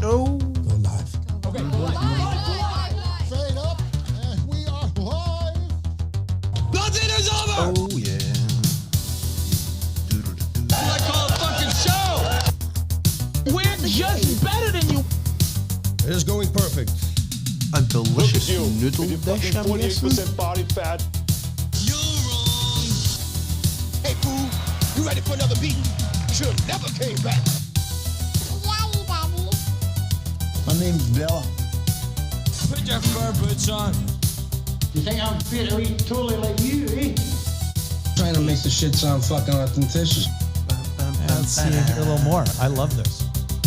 Oh. Go live. Okay, go live. Fade up, and we are live. Nothing is over! Oh, yeah. I call a fucking show! We're just better than you! It is going perfect. A delicious Look at you. noodle With your dish, fucking I'm guessing. 28% body fat. You're wrong! Hey, fool, you ready for another beat? Should've never came back. My name's Bella. Put your fur boots on. You think I'm fit to eat totally like you, eh? Trying to make the shit sound fucking authentic. Let's see a little more. I love this.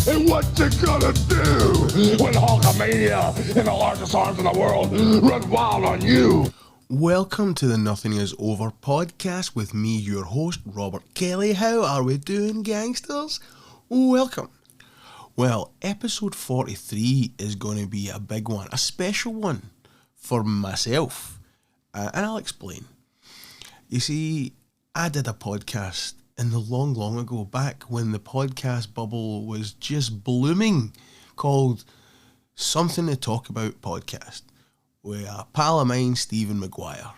And what you gonna do when Hulkamania and the largest arms in the world run wild on you? Welcome to the Nothing Is Over podcast with me, your host, Robert Kelly. How are we doing, gangsters? Welcome. Well, episode 43 is going to be a big one, a special one for myself, and I'll explain. You see, I did a podcast in the long ago, back when the podcast bubble was just blooming, called Something to Talk About Podcast, with a pal of mine, Stephen Maguire,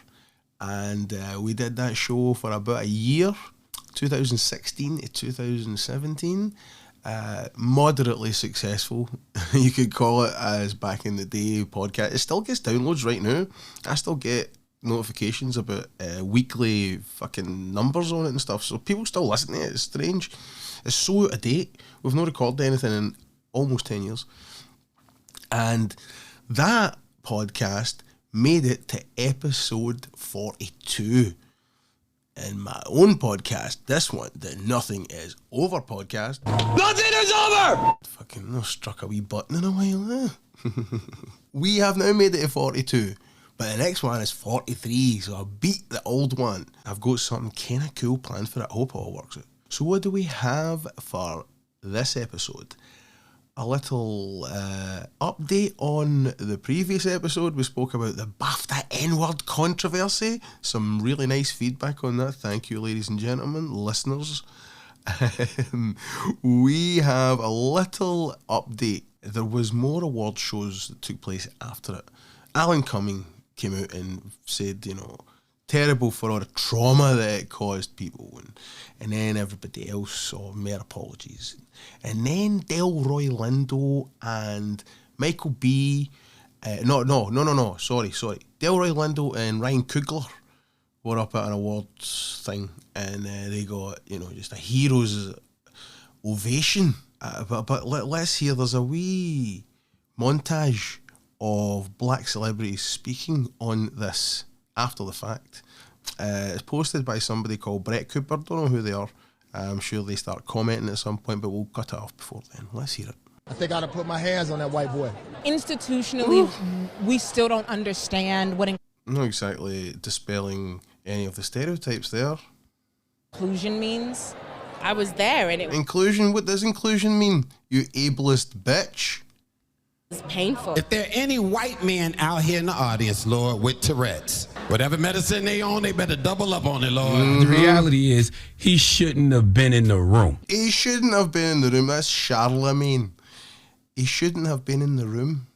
and we did that show for about a year, 2016 to 2017. Moderately successful, you could call it, as back in the day podcast. It still gets downloads right now. I still get notifications about weekly fucking numbers on it and stuff, so people still listen to it. It's strange. It's so out of date. We've not recorded anything in almost 10 years. And that podcast made it to episode 42. In my own podcast, this one, the Nothing Is Over podcast. Nothing is over! Fucking no struck a wee button in a while, eh? We have now made it to 42, but the next one is 43, so I beat the old one. I've got something kind of cool planned for it. I hope it all works out. So what do we have for this episode? A little update on the previous episode. We spoke about the BAFTA N word controversy. Some really nice feedback on that. Thank you, ladies and gentlemen, listeners. We have a little update. There was more award shows that took place after it. Alan Cumming came out and said, you know, terrible for all the trauma that it caused people, and then everybody else saw mere apologies, and then Delroy Lindo and Michael B. Sorry. Delroy Lindo and Ryan Coogler were up at an awards thing, and they got, you know, just a hero's ovation. But let's hear. There's a wee montage of black celebrities speaking on this after the fact. It's posted by somebody called Brett Cooper. Don't know who they are. I'm sure they start commenting at some point, but we'll cut it off before then. Let's hear it. I think I ought to put my hands on that white boy. Institutionally, we still don't understand what Not exactly dispelling any of the stereotypes there. inclusion means. I was there and it Inclusion? What does inclusion mean, you ableist bitch? was painful. If there are any white men out here in the audience, Lord, with Tourette's, whatever medicine they on, they better double up on it, Lord. The reality is, he shouldn't have been in the room. He shouldn't have been in the room. That's Charlemagne. He shouldn't have been in the room.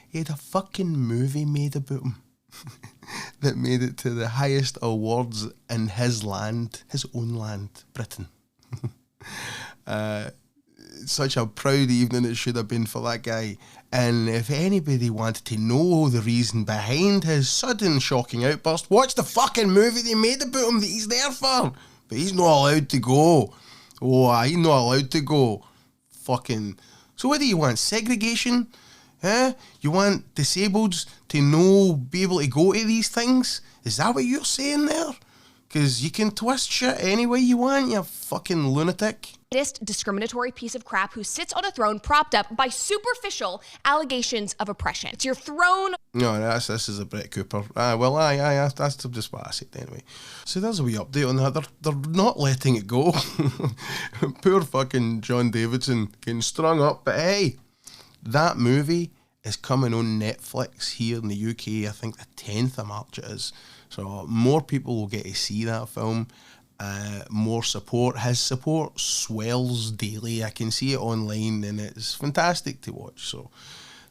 He had a fucking movie made about him that made it to the highest awards in his land, his own land, Britain. Such a proud evening it should have been for that guy. And if anybody wanted to know the reason behind his sudden shocking outburst, watch the fucking movie they made about him that he's there for. But he's not allowed to go. Oh, he's not allowed to go. Fucking... So what do you want? Segregation? Huh? You want disableds to be able to go to these things? Is that what you're saying there? Because you can twist shit any way you want, you fucking lunatic. Discriminatory piece of crap who sits on a throne propped up by superficial allegations of oppression. It's your throne. No, this is a Brett Cooper. That's just what I said anyway. So there's a wee update on that. They're not letting it go. Poor fucking John Davidson getting strung up. But hey, that movie is coming on Netflix here in the UK. I think the 10th of March it is. So more people will get to see that film. more support. His support swells daily. I can see it online and it's fantastic to watch. So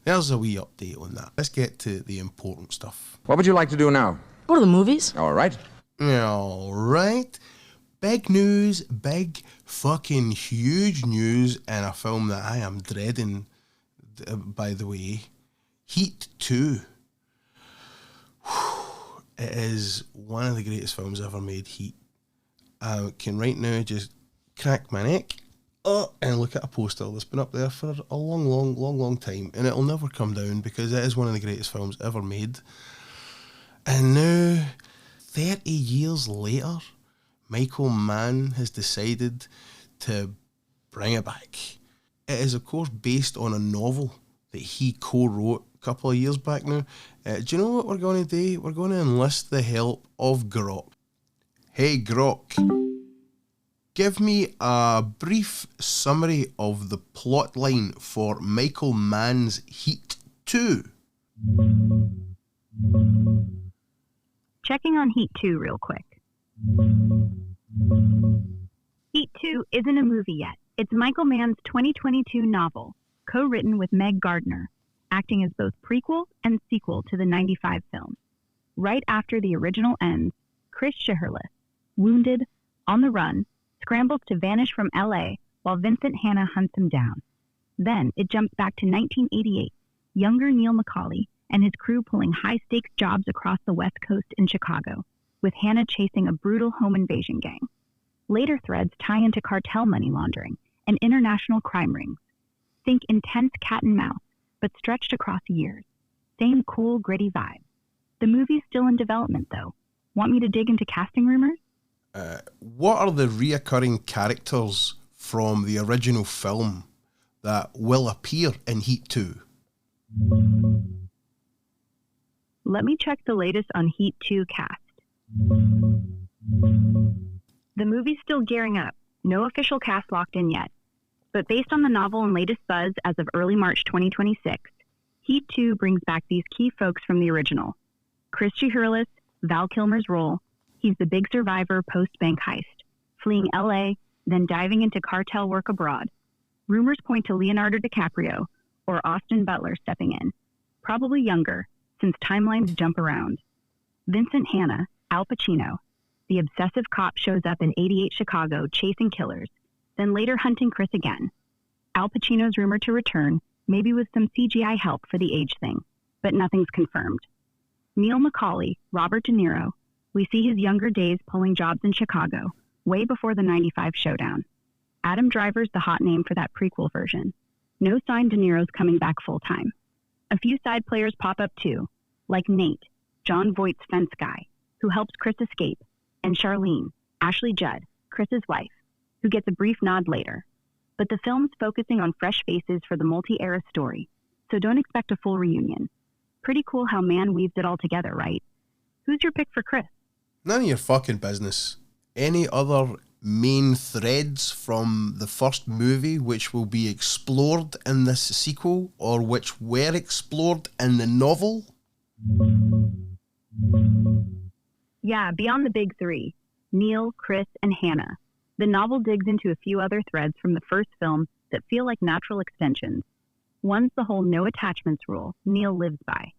there's a wee update on that. Let's get to the important stuff. What would you like to do now? Go to the movies. All right. All right. Big news, big fucking huge news in a film that I am dreading, by the way. Heat 2. It is one of the greatest films ever made, Heat. I can right now just crack my neck and look at a poster that's been up there for a long time, and it'll never come down because it is one of the greatest films ever made. And now, 30 years later, Michael Mann has decided to bring it back. It is, of course, based on a novel that he co-wrote a couple of years back now. Do you know what we're going to do? We're going to enlist the help of Grok. Hey, Grok, give me a brief summary of the plot line for Michael Mann's Heat 2. Checking on Heat 2 real quick. Heat 2 isn't a movie yet. It's Michael Mann's 2022 novel, co-written with Meg Gardner, acting as both prequel and sequel to the 95 film. Right after the original ends, Chris Shiherlith, wounded, on the run, scrambles to vanish from LA while Vincent Hanna hunts him down. Then it jumps back to 1988, younger Neil McCauley and his crew pulling high-stakes jobs across the West Coast in Chicago, with Hanna chasing a brutal home invasion gang. Later threads tie into cartel money laundering and international crime rings. Think intense cat and mouse, but stretched across years. Same cool, gritty vibe. The movie's still in development, though. Want me to dig into casting rumors? What are the reoccurring characters from the original film that will appear in Heat 2? Let me check the latest on Heat 2 cast. The movie's still gearing up. No official cast locked in yet. But based on the novel and latest buzz as of early March 2026, Heat 2 brings back these key folks from the original. Chris Shiherlith, Val Kilmer's role. He's the big survivor post-bank heist, fleeing LA, then diving into cartel work abroad. Rumors point to Leonardo DiCaprio or Austin Butler stepping in, probably younger, since timelines jump around. Vincent Hanna, Al Pacino, the obsessive cop, shows up in 88 Chicago chasing killers, then later hunting Chris again. Al Pacino's rumored to return, maybe with some CGI help for the age thing, but nothing's confirmed. Neil McCauley, Robert De Niro, we see his younger days pulling jobs in Chicago, way before the 95 showdown. Adam Driver's the hot name for that prequel version. No sign De Niro's coming back full-time. A few side players pop up too, like Nate, John Voight's fence guy, who helps Chris escape, and Charlene, Ashley Judd, Chris's wife, who gets a brief nod later. But the film's focusing on fresh faces for the multi-era story, so don't expect a full reunion. Pretty cool how Mann weaves it all together, right? Who's your pick for Chris? None of your fucking business. Any other main threads from the first movie which will be explored in this sequel, or which were explored in the novel? Yeah, beyond the big three, Neil, Chris, and Hanna. The novel digs into a few other threads from the first film that feel like natural extensions. One's the whole no attachments rule Neil lives by.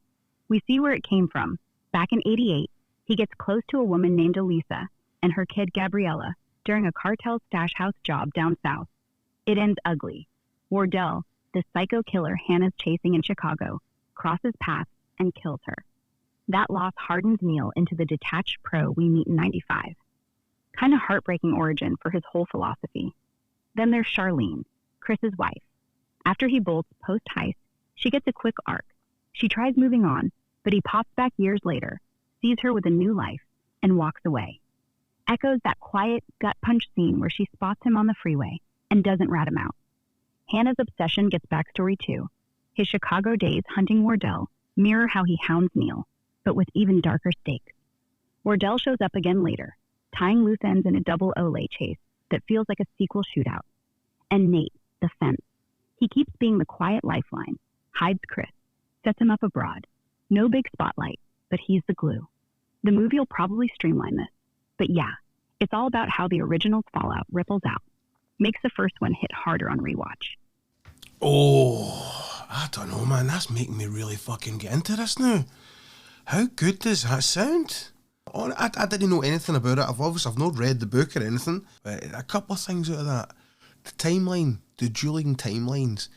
We see where it came from. Back in 88, he gets close to a woman named Elisa and her kid Gabriella during a cartel stash house job down south. It ends ugly. Wardell, the psycho killer Hanna's chasing in Chicago, crosses paths and kills her. That loss hardens Neil into the detached pro we meet in 95. Kind of heartbreaking origin for his whole philosophy. Then there's Charlene, Chris's wife. After he bolts post-heist, she gets a quick arc. She tries moving on, but he pops back years later, sees her with a new life, and walks away. Echoes that quiet, gut-punch scene where she spots him on the freeway and doesn't rat him out. Hanna's obsession gets backstory too. His Chicago days hunting Wardell mirror how he hounds Neil, but with even darker stakes. Wardell shows up again later, tying loose ends in a double Olay chase that feels like a sequel shootout. And Nate, the fence. He keeps being the quiet lifeline, hides Chris, sets him up abroad. No big spotlight, but he's the glue. The movie will probably streamline this. But yeah, It's all about how the original's fallout ripples out. Makes the first one hit harder on rewatch. Oh, I don't know, man. That's making me really fucking get into this now. How good does that sound? I didn't know anything about it. I've not read the book or anything, but a couple of things out of that. The timeline, the dueling timelines,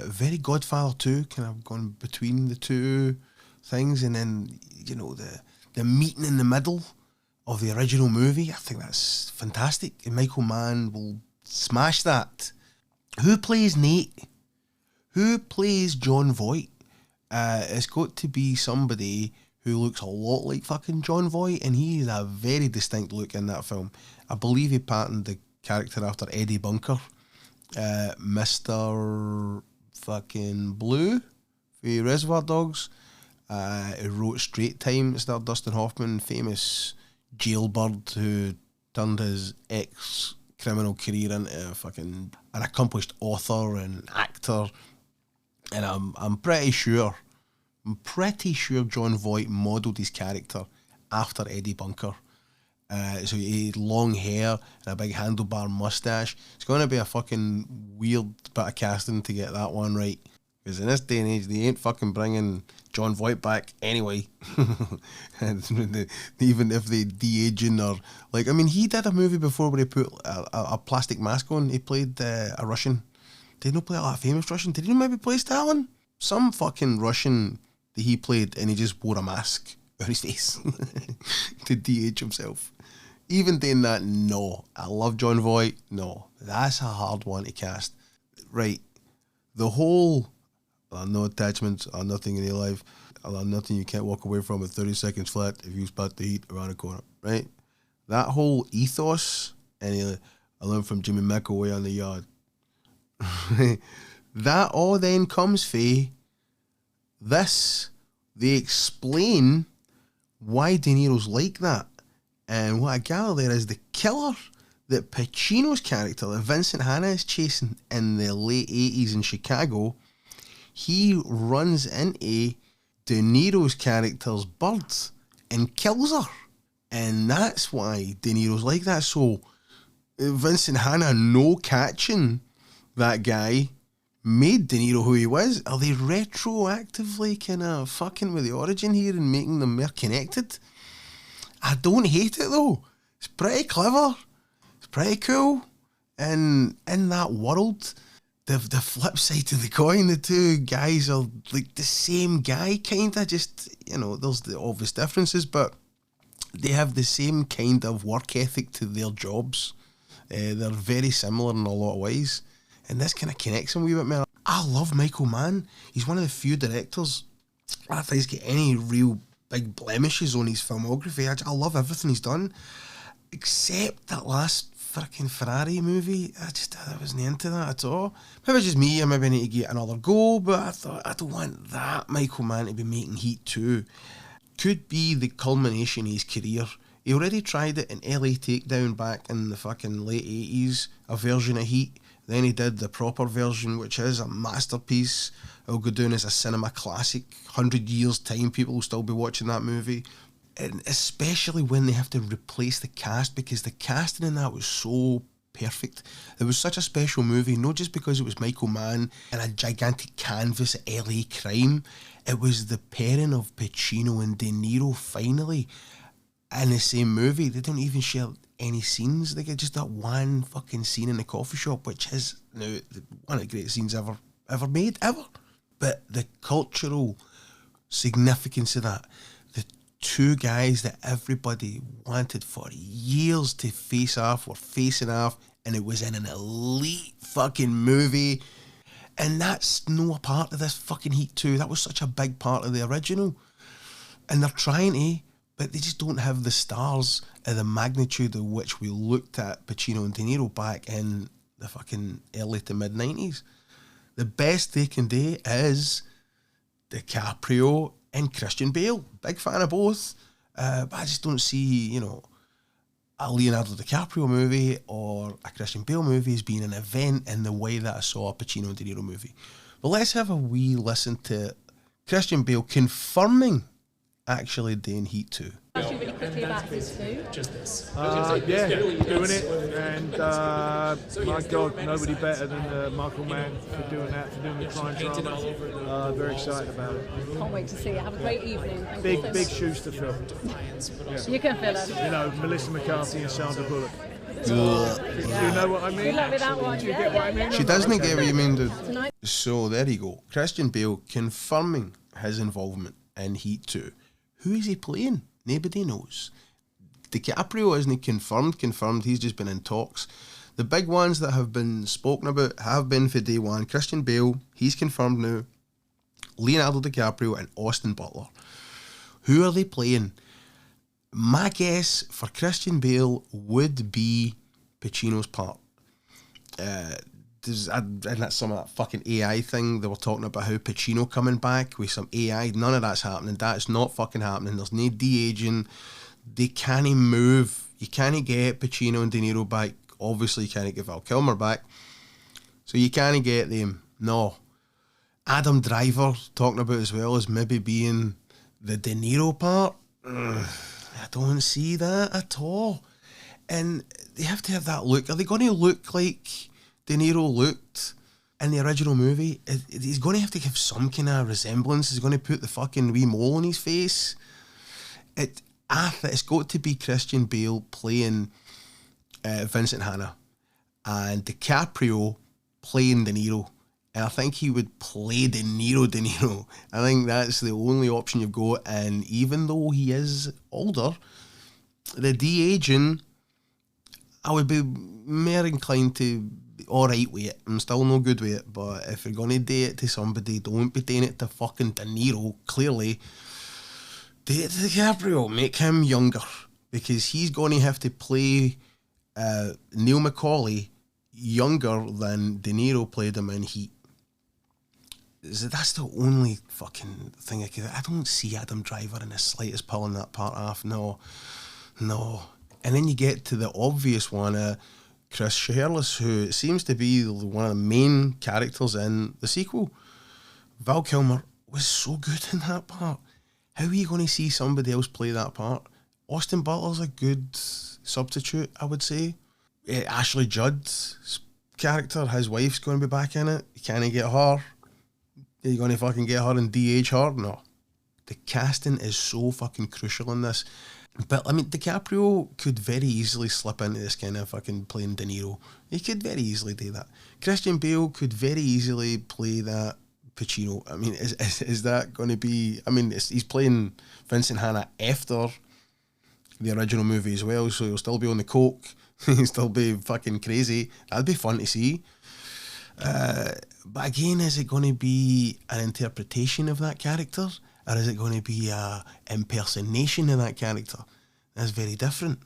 very Godfather 2, kind of gone between the two things, and then, you know, the meeting in the middle of the original movie. I think that's fantastic, and Michael Mann will smash that. Who plays Nate? Who plays John Voight? It's got to be somebody who looks a lot like fucking John Voight, and he has a very distinct look in that film. I believe he patterned the character after Eddie Bunker, Mr. fucking Blue for Reservoir Dogs. He wrote Straight Time. It's that Dustin Hoffman, famous jailbird who turned his ex-criminal career into fucking an accomplished author and actor. And I'm pretty sure John Voight modelled his character after Eddie Bunker. So he had long hair and a big handlebar mustache. It's going to be a fucking weird bit of casting to get that one right. Because in this day and age, they ain't fucking bringing John Voight back anyway. Even if they de-aging or... Like, I mean, he did a movie before where he put a plastic mask on. He played a Russian. Did he not play a famous Russian? Did he maybe play Stalin? Some fucking Russian that he played, and he just wore a mask on his face to de-age himself. Even doing that, no. I love John Voight, no. That's a hard one to cast. Right. The whole no attachments or nothing in your life, or nothing you can't walk away from in 30 seconds flat if you spot the heat around the corner, right? That whole ethos, and I learned from Jimmy McAvoy on the Yard. That all then comes for this. They explain why DeNiro's like that, and what I gather there is the killer that Pacino's character, that Vincent Hanna is chasing in the late 80s in Chicago. He runs into DeNiro's character's bird and kills her, and that's why DeNiro's like that. So Vincent Hanna, no catching that guy, made DeNiro who he was. Are they retroactively kind of fucking with the origin here and making them more connected? I don't hate it though. It's pretty clever. It's pretty cool. And in that world, the flip side to the coin, the two guys are like the same guy, kinda. Just, you know, there's the obvious differences, but they have the same kind of work ethic to their jobs. They're very similar in a lot of ways. And this kind of connects him a wee bit more. I love Michael Mann. He's one of the few directors I don't think he's got any real big blemishes on his filmography. I love everything he's done, except that last freaking Ferrari movie. I wasn't into that at all. Maybe it's just me, I maybe need to get another go, but I thought, I don't want that Michael Mann to be making Heat 2. Could be the culmination of his career. He already tried it in LA Takedown back in the fucking late 80s, a version of Heat. Then he did the proper version, which is a masterpiece. It'll go down as a cinema classic. 100 years' time, people will still be watching that movie. And especially when they have to replace the cast, because the casting in that was so perfect. It was such a special movie, not just because it was Michael Mann and a gigantic canvas of LA crime. It was the pairing of Pacino and De Niro finally in the same movie. They don't even share any scenes. They get just that one fucking scene in the coffee shop, which is now one of the greatest scenes ever made, ever. But the cultural significance of that, the two guys that everybody wanted for years to face off were facing off, and it was in an elite fucking movie. And that's no part of this fucking Heat 2. That was such a big part of the original. And they're trying to, but they just don't have the stars of the magnitude of which we looked at Pacino and De Niro back in the fucking early to mid-90s. The best they can do is DiCaprio and Christian Bale. Big fan of both. But I just don't see, a Leonardo DiCaprio movie or a Christian Bale movie as being an event in the way that I saw a Pacino and De Niro movie. But let's have a wee listen to Christian Bale confirming actually doing Heat 2. Really quickly about his food? Yeah, doing it, and my God, nobody better than Michael Mann for doing that, for doing the crime drama. Very excited about it. Can't wait to see it. Have a great evening. Thank you so much. Big shoes to fill. You can fill them. You know, Melissa McCarthy and Sandra Bullock. Yeah. You know what I mean? Good luck with that one. Do you get what I mean? She doesn't get what you mean, dude. Tonight. So there you go. Christian Bale confirming his involvement in Heat 2. Who is he playing? Nobody knows. DiCaprio isn't confirmed. He's just been in talks. The big ones that have been spoken about have been for day one. Christian Bale, he's confirmed now. Leonardo DiCaprio and Austin Butler. Who are they playing? My guess for Christian Bale would be Pacino's part. And that's some of that fucking AI thing. They were talking about how Pacino coming back with some AI. None of that's happening. That's not fucking happening. There's no de-aging. They can't move. You can't get Pacino and DeNiro back. Obviously, you can't get Val Kilmer back. So you can't get them. No. Adam Driver talking about as well as maybe being the DeNiro part. I don't see that at all. And they have to have that look. Are they going to look like DeNiro looked in the original movie? He's going to have to give some kind of resemblance. He's going to put the fucking wee mole on his face. It's got to be Christian Bale playing Vincent Hanna and DiCaprio playing DeNiro. And I think he would play DeNiro. I think that's the only option you've got. And even though he is older, the de-aging, I would be more inclined to be alright with it. I'm still no good with it. But if you're going to do it to somebody, don't be doing it to fucking DeNiro. Clearly, do it to DiCaprio. Make him younger. Because he's going to have to play Neil McCauley younger than DeNiro played him in Heat. That's the only fucking thing I don't see Adam Driver in the slightest pulling that part off. No. And then you get to the obvious one, Chris Shaherless, who seems to be one of the main characters in the sequel. Val Kilmer was so good in that part. How are you going to see somebody else play that part? Austin Butler's a good substitute, I would say. Ashley Judd's character, his wife's going to be back in it. You can't get her. Are you going to fucking get her and de-age her? No. The casting is so fucking crucial in this. But, I mean, DiCaprio could very easily slip into this kind of fucking playing De Niro. He could very easily do that. Christian Bale could very easily play that Pacino. I mean, is that going to be... I mean, he's playing Vincent Hanna after the original movie as well, so he'll still be on the coke. He'll still be fucking crazy. That'd be fun to see. But again, is it going to be an interpretation of that character? Or is it going to be a impersonation of that character? That's very different.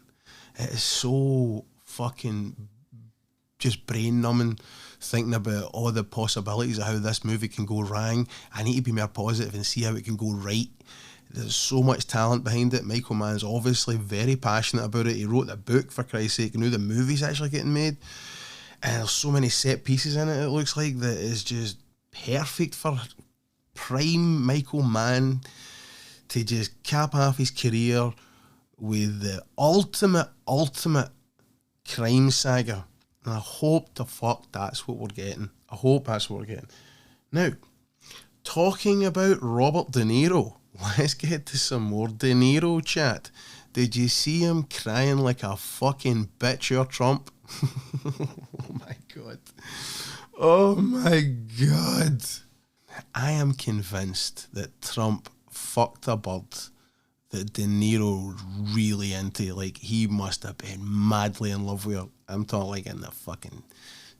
It is so fucking just brain numbing thinking about all the possibilities of how this movie can go wrong. I need to be more positive and see how it can go right. There's so much talent behind it. Michael Mann's obviously very passionate about it. He wrote the book, for Christ's sake, and now the movie's actually getting made. And there's so many set pieces in it, it looks like, that is just perfect for prime Michael Mann to just cap off his career with the ultimate crime saga. And I hope the fuck that's what we're getting. I hope that's what we're getting. Now, talking about Robert De Niro, let's get to some more De Niro chat. Did you see him crying like a fucking bitch or Trump? Oh my God. Oh my God. I am convinced that Trump fucked a bird that De Niro really into. Like, he must have been madly in love with her. I'm talking like in the fucking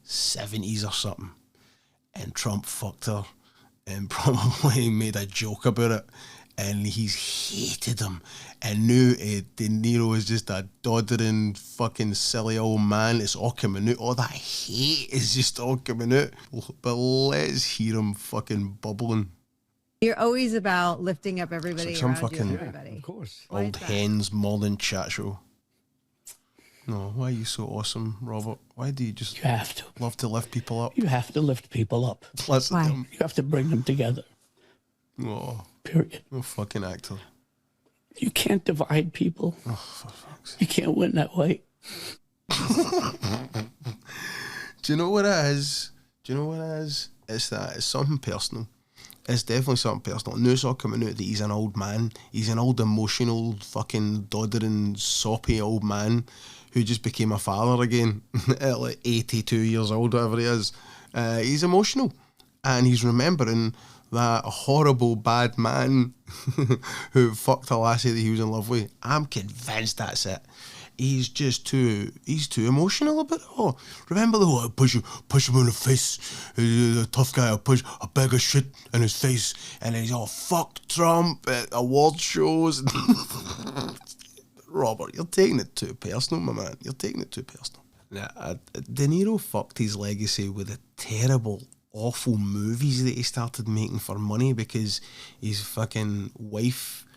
70s or something. And Trump fucked her and probably made a joke about it. And he's hated him. And now De Niro is just a doddering fucking silly old man. It's all coming out. All that hate is just all coming out. But let's hear him fucking bubbling. You're always about lifting up everybody. It's like some around you and fucking everybody. Of course. old hens modern chat show. No, why are you so awesome, Robert? Why do you just love to lift people up? You have to lift people up. Listen to him. You have to bring them together. Oh, period. No fucking actor. You can't divide people. Oh, for fuck's sake. You can't win that way. Do you know what it is? It's that it's something personal. It's definitely something personal. I know it's all coming out that he's an old man. He's an old emotional fucking doddering, soppy old man who just became a father again at like 82 years old, whatever he is. He's emotional. And he's remembering that horrible bad man who fucked a lassie that he was in love with. I'm convinced that's it. He's too emotional about it all. Remember the whole push him in the face, the tough guy, I'll push a bag of shit in his face, and then he's all fuck Trump at award shows. Robert, you're taking it too personal, my man. You're taking it too personal. Now, DeNiro fucked his legacy with the terrible, awful movies that he started making for money because his fucking wife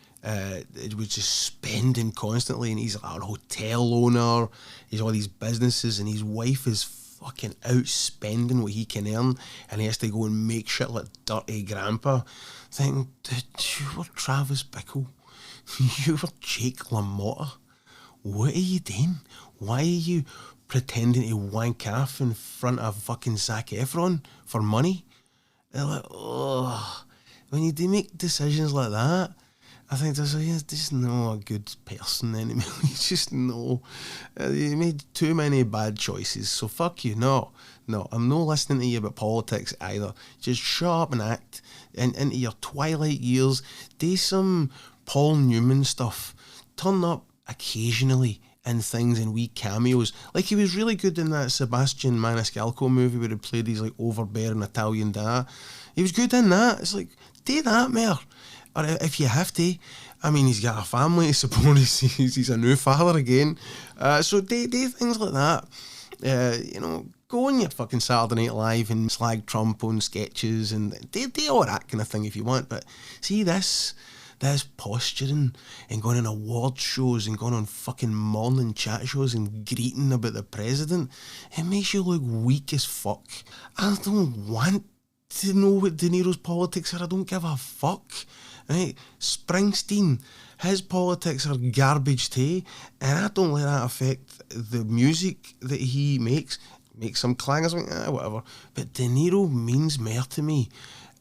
was just spending constantly, and he's like a hotel owner, he's all these businesses, and his wife is fucking outspending what he can earn, and he has to go and make shit like Dirty Grandpa. Thinking, dude, you were Travis Bickle, you were Jake LaMotta, what are you doing? Why are you pretending to wank off in front of fucking Zac Efron for money? They're like, oh, when you do make decisions like that, I think there's just not a good person anymore. You just know. You made too many bad choices, so fuck you. No, I'm not listening to you about politics either. Just shut up and act. And into your twilight years, do some Paul Newman stuff. Turn up occasionally in things in wee cameos. Like he was really good in that Sebastian Maniscalco movie where he played his like overbearing Italian dad. He was good in that. It's like, do that more. Or if you have to. I mean, he's got a family to support. He's a new father again. So do things like that. Go on your fucking Saturday Night Live and slag Trump on sketches and do all that kind of thing if you want. But see this posturing and going on award shows and going on fucking morning chat shows and greeting about the president, it makes you look weak as fuck. I don't want to know what DeNiro's politics are. I don't give a fuck. Right? Springsteen, his politics are garbage too, and I don't let that affect the music that he makes. Make some clangers, whatever. But DeNiro means more to me.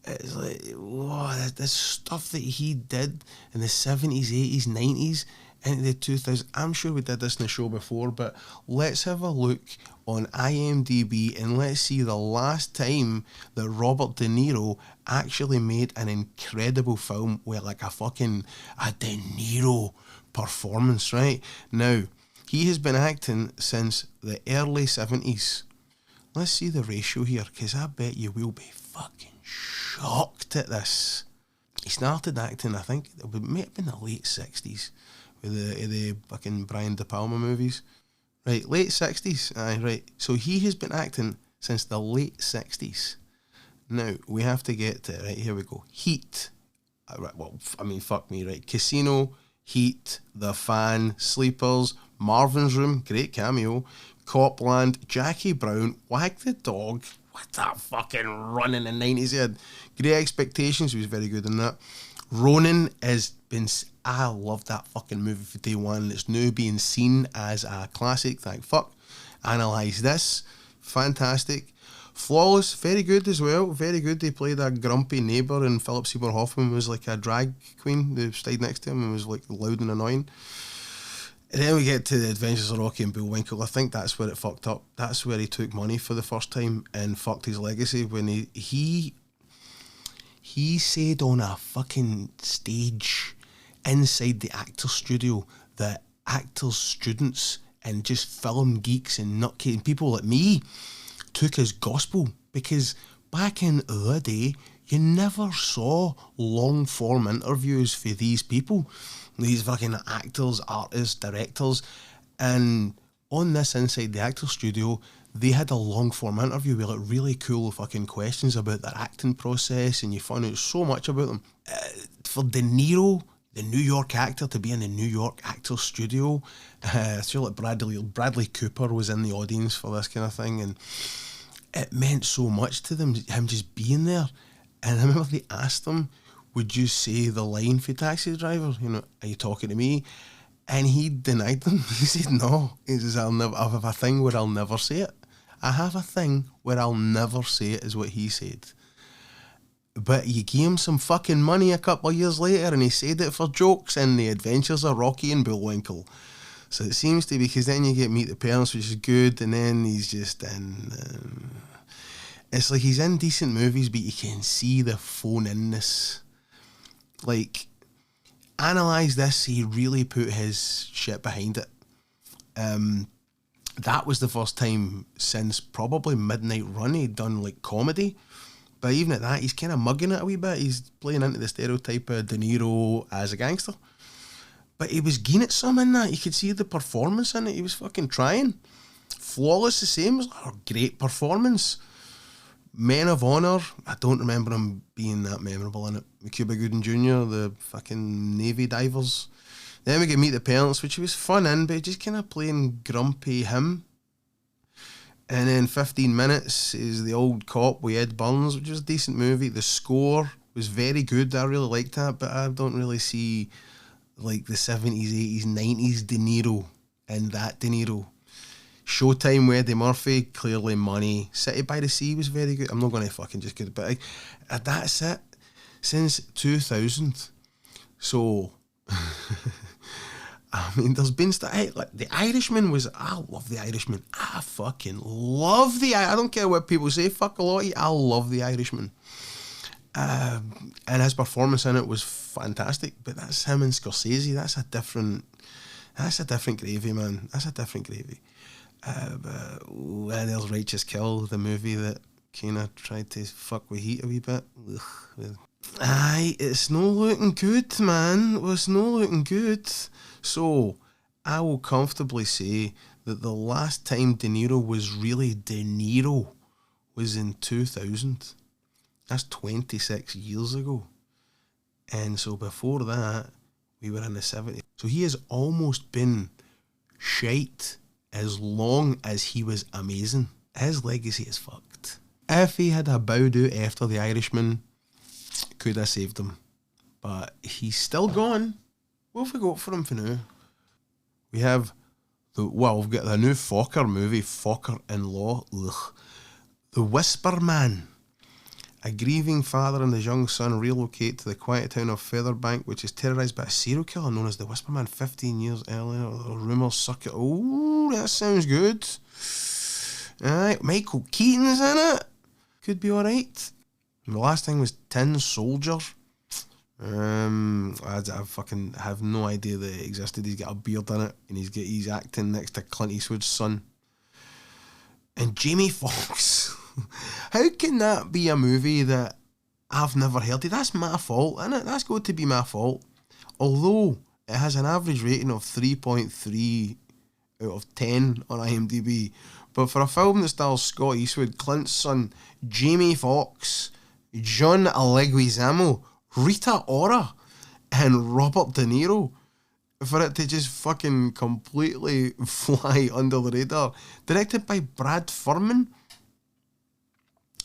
It's like, whoa, this stuff that he did in the 70s, 80s, 90s, into the 2000s. I'm sure we did this in the show before, but let's have a look on IMDb and let's see the last time that Robert De Niro actually made an incredible film with like a De Niro performance, right? Now, he has been acting since the early 70s. Let's see the ratio here, because I bet you will be fucking shocked at this. He started acting, I think, it may have been the late 60s with the fucking Brian De Palma movies. Right, late 60s. Aye, right. So he has been acting since the late 60s. Now, we have to get to, right, here we go. Heat. Right, well, I mean, fuck me, right. Casino, Heat, The Fan, Sleepers, Marvin's Room, great cameo, Copland, Jackie Brown, Wag the Dog. What that fucking run in the 90s he had. Great Expectations, he was very good in that. Ronin has been... I love that fucking movie for day one. It's now being seen as a classic, thank fuck. Analyze This, fantastic. Flawless, very good as well, very good. They played a grumpy neighbour and Philip Seymour Hoffman was like a drag queen who stayed next to him and was like loud and annoying. And then we get to The Adventures of Rocky and Bullwinkle. I think that's where it fucked up. That's where he took money for the first time and fucked his legacy when he said on a fucking stage inside the actor's studio that actors, students and just film geeks and nutcase people like me took as gospel, because back in the day you never saw long form interviews for these people, these fucking actors, artists, directors, and on this inside the actor's studio they had a long form interview with like really cool fucking questions about their acting process, and you found out so much about them. For De Niro, the New York actor, to be in the New York actor's studio, I feel like Bradley Cooper was in the audience for this kind of thing, and it meant so much to them, him just being there. And I remember they asked him, would you say the line for Taxi Driver? You know, are you talking to me? And he denied them. He said, no. He says, I have a thing where I'll never say it. I have a thing where I'll never say it, is what he said. But you gave him some fucking money a couple of years later and he said it for jokes in The Adventures of Rocky and Bullwinkle. So it seems to be, because then you get Meet the Parents, which is good, and then he's just in... it's like he's in decent movies, but you can see the phone-inness. Like, analyse this, he really put his shit behind it. That was the first time since probably Midnight Run he'd done like comedy. But even at that, he's kind of mugging it a wee bit. He's playing into the stereotype of DeNiro as a gangster. But he was getting at some in that. You could see the performance in it. He was fucking trying. Flawless the same. It was like a great performance. Men of Honor, I don't remember him being that memorable in it. Cuba Gooding Jr., the fucking Navy divers. Then we get Meet the Parents, which he was fun in, but just kind of playing grumpy him. And then 15 Minutes is The Old Cop with Ed Burns, which was a decent movie. The score was very good. I really liked that, but I don't really see like the 70s, 80s, 90s De Niro in that De Niro. Showtime with Eddie Murphy, clearly money. City by the Sea was very good. I'm not going to fucking just get it, but that's it. Since 2000. So... I mean, there's been like The Irishman was. I love The Irishman. I fucking love I don't care what people say. Fuck a lot. I love The Irishman. And his performance in it was fantastic. But that's him and Scorsese. That's a different gravy, man. That's a different gravy. But there's Righteous Kill, the movie that kind of tried to fuck with Heat a wee bit. Ugh. Aye, it's no looking good, man. It's no looking good. So, I will comfortably say that the last time De Niro was really De Niro was in 2000. That's 26 years ago. And so before that, we were in the 70s. So he has almost been shite as long as he was amazing. His legacy is fucked. If he had bowed out after The Irishman, could have saved him. But he's still gone. What have we got for him for now? We've got the new Fokker movie, Fokker-in-Law. Ugh. The Whisper Man. A grieving father and his young son relocate to the quiet town of Featherbank, which is terrorised by a serial killer known as the Whisper Man 15 years earlier. The rumours circuit. Oh, that sounds good. Alright, Michael Keaton's in it. Could be alright. The last thing was Tin Soldier. I fucking have no idea that it existed. He's got a beard in it, and he's acting next to Clint Eastwood's son. And Jamie Foxx. How can that be a movie that I've never heard of? That's my fault, isn't it? That's got to be my fault. Although it has an average rating of 3.3 out of 10 on IMDb. But for a film that stars Scott Eastwood, Clint's son, Jamie Foxx, John Leguizamo, Rita Ora, and Robert De Niro, for it to just fucking completely fly under the radar. Directed by Brad Furman.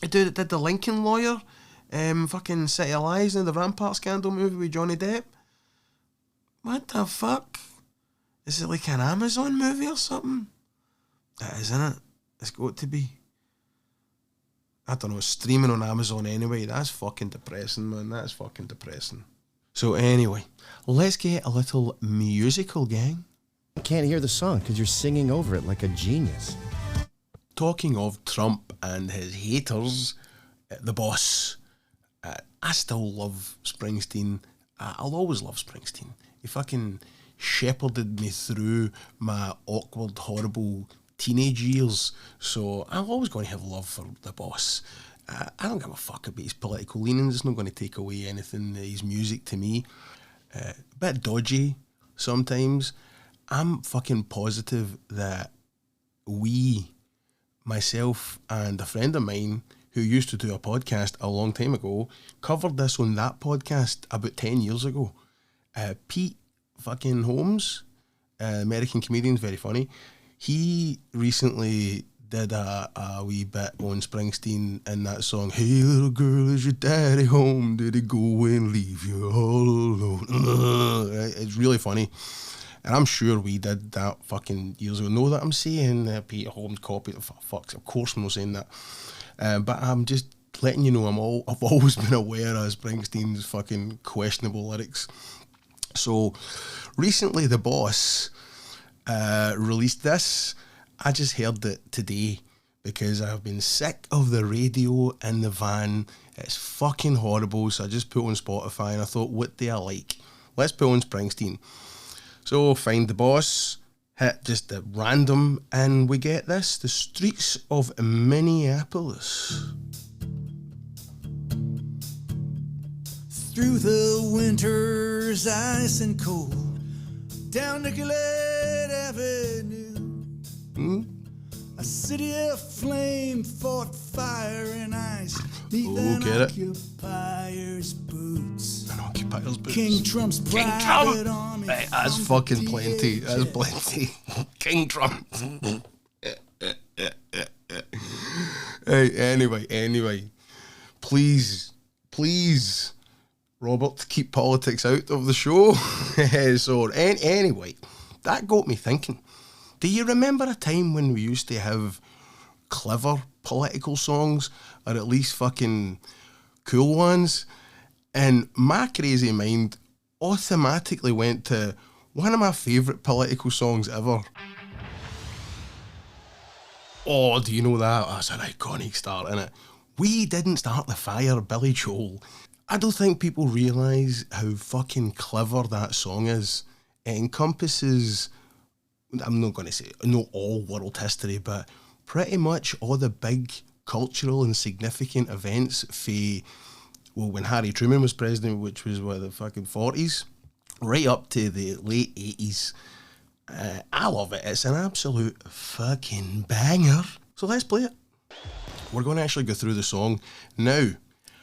The dude that did The Lincoln Lawyer, fucking City of Lies, and the Rampart Scandal movie with Johnny Depp. What the fuck? Is it like an Amazon movie or something? It is, isn't it? It's got to be. I don't know, it's streaming on Amazon anyway. That's fucking depressing, man. That's fucking depressing. So anyway, let's get a little musical, gang. I can't hear the song because you're singing over it like a genius. Talking of Trump and his haters, the boss. I still love Springsteen. I'll always love Springsteen. He fucking shepherded me through my awkward, horrible teenage years, so I'm always going to have love for the boss. I don't give a fuck about his political leanings. It's not going to take away anything, his music to me. A bit dodgy sometimes. I'm fucking positive that myself and a friend of mine who used to do a podcast a long time ago, covered this on that podcast about 10 years ago. Pete fucking Holmes, American comedian, very funny. He recently did a wee bit on Springsteen in that song, "Hey little girl, is your daddy home? Did he go and leave you all alone?" It's really funny. And I'm sure we did that fucking years ago. Know that I'm saying Peter Holmes copy. Fuck, of course I'm not saying that. But I'm just letting you know I've always been aware of Springsteen's fucking questionable lyrics. So recently the boss released this. I just heard it today because I've been sick of the radio in the van. It's fucking horrible. So I just put on Spotify and I thought, what do I like? Let's put on Springsteen. So find the boss, hit just at random, and we get this: the streets of Minneapolis. Through the winter's ice and cold, down Nicollet Avenue, a city of flame fought fire and ice neath an occupier's boots. An occupier's boots. King Trump's private army. Hey, that's fucking plenty. That's plenty. King Trump. Hey, anyway, please, Robert, keep politics out of the show. So, anyway, that got me thinking. Do you remember a time when we used to have clever political songs, or at least fucking cool ones? And my crazy mind automatically went to one of my favourite political songs ever. Oh, do you know that? That's an iconic start, innit? "We Didn't Start the Fire," Billy Joel. I don't think people realise how fucking clever that song is. It encompasses, I'm not going to say not all world history, but pretty much all the big cultural and significant events when Harry Truman was president, which was the fucking 40s, right up to the late 80s. I love it. It's an absolute fucking banger. So let's play it. We're going to actually go through the song. Now,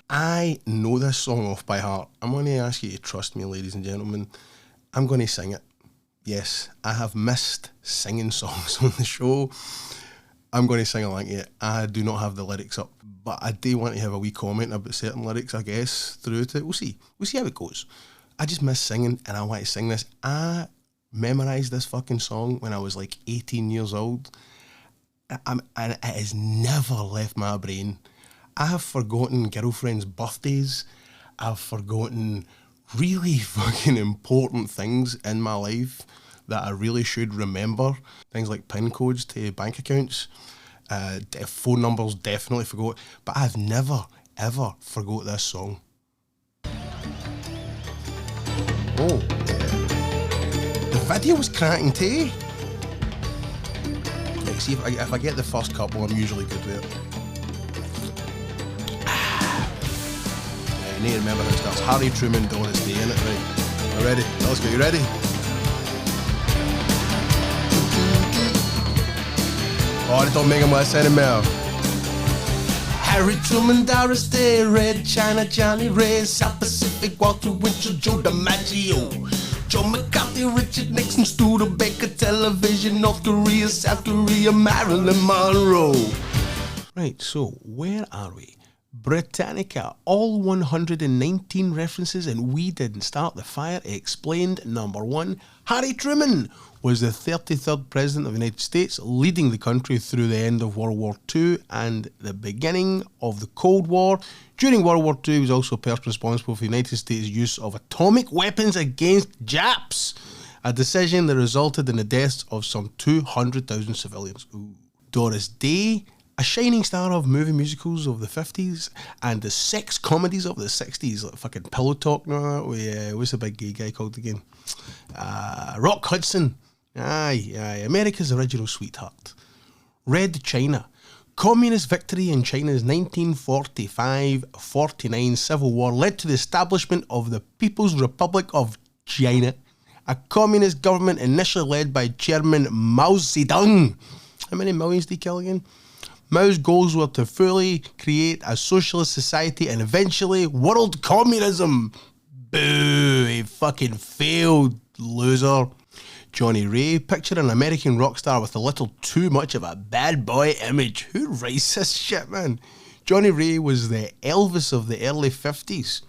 I know this song off by heart. I'm going to ask you to trust me, ladies and gentlemen. I'm going to sing it. Yes, I have missed singing songs on the show. I'm going to sing along to it. I do not have the lyrics up, but I do want to have a wee comment about certain lyrics, I guess, throughout it. We'll see how it goes. I just miss singing, and I want to sing this. I memorised this fucking song when I was like 18 years old, and it has never left my brain. I have forgotten girlfriends' birthdays. I've forgotten really fucking important things in my life that I really should remember. Things like PIN codes to bank accounts, phone numbers, definitely forgot. But I've never, ever forgot this song. Oh, the video was cracking too. Like, see, if I get the first couple, I'm usually good with it. I need to remember how it starts. Harry Truman, Doris Day, innit? Right. We're ready. Let's go. You ready? Oh, det don't make him less anymore. Harry Truman, Doris Day, Red China, Johnny Ray, South Pacific, Walter Winchell, Joe DiMaggio, Joe McCarthy, Richard Nixon, Studebaker, Television, North Korea, South Korea, Marilyn Monroe. Right, so where are we? Britannica, all 119 references, and We Didn't Start the Fire explained. Number 1, Harry Truman was the 33rd President of the United States, leading the country through the end of World War II and the beginning of the Cold War. During World War II, he was also a person responsible for the United States' use of atomic weapons against Japs, a decision that resulted in the deaths of some 200,000 civilians. Ooh. Doris Day, a shining star of movie musicals of the 50s and the sex comedies of the 60s, like fucking Pillow Talk, no, what's the big gay guy called again? Rock Hudson. Aye, America's original sweetheart. Red China. Communist victory in China's 1945-49 civil war led to the establishment of the People's Republic of China, a communist government initially led by Chairman Mao Zedong. How many millions did he kill again? Mao's goals were to fully create a socialist society and eventually world communism. Boo, he fucking failed, loser. Johnny Ray, picture an American rock star with a little too much of a bad boy image. Who writes this shit, man? Johnny Ray was the Elvis of the early 50s.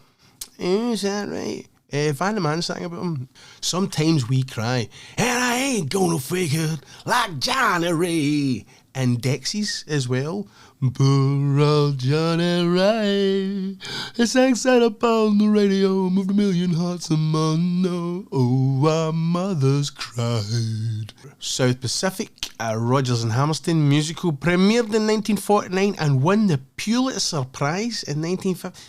Is that right? Van the Man sang about him. Sometimes we cry, and I ain't gonna fake it like Johnny Ray. And Dexys as well. Poor old Johnny Ray, it's excited upon the radio, moved a million hearts a month. Oh, our mothers cried. South Pacific, Rodgers and Hammerstein musical, premiered in 1949 and won the Pulitzer Prize in 1950.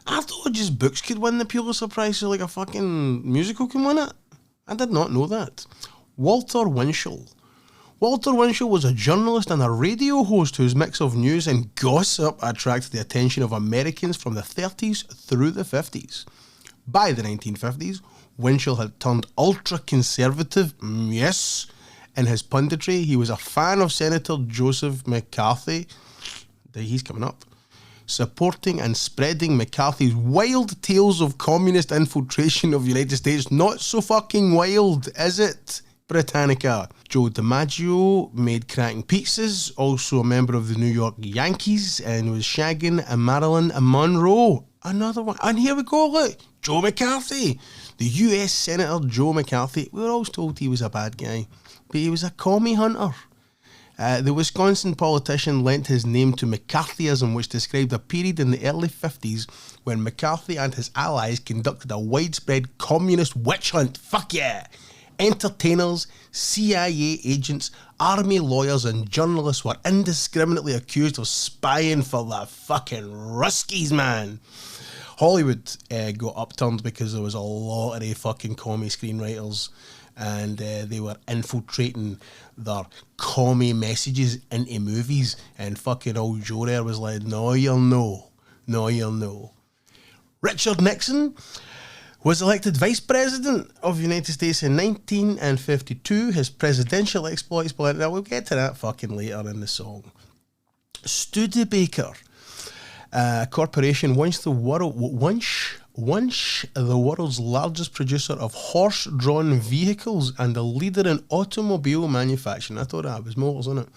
I thought just books could win the Pulitzer Prize, so like a fucking musical can win it. I did not know that. Walter Winchell. Walter Winchell was a journalist and a radio host whose mix of news and gossip attracted the attention of Americans from the 30s through the 50s. By the 1950s, Winchell had turned ultra-conservative, yes, in his punditry. He was a fan of Senator Joseph McCarthy. He's coming up. Supporting and spreading McCarthy's wild tales of communist infiltration of the United States. Not so fucking wild, is it, Britannica? Joe DiMaggio made cracking pizzas, also a member of the New York Yankees, and was shagging Marilyn Monroe. Another one. And here we go, look. Joe McCarthy. The US Senator Joe McCarthy. We were always told he was a bad guy, but he was a commie hunter. The Wisconsin politician lent his name to McCarthyism, which described a period in the early 50s when McCarthy and his allies conducted a widespread communist witch hunt. Fuck yeah! Entertainers, CIA agents, army lawyers and journalists were indiscriminately accused of spying for the fucking Ruskies, man. Hollywood got upturned because there was a lot of fucking commie screenwriters and they were infiltrating their commie messages into movies, and fucking old Joe there was like, no, you'll know. No, you'll know. Richard Nixon was elected Vice President of the United States in 1952. His presidential exploits, now we'll get to that fucking later in the song. Studebaker Corporation, once the world's largest producer of horse-drawn vehicles and a leader in automobile manufacturing. I thought that was motors, wasn't it?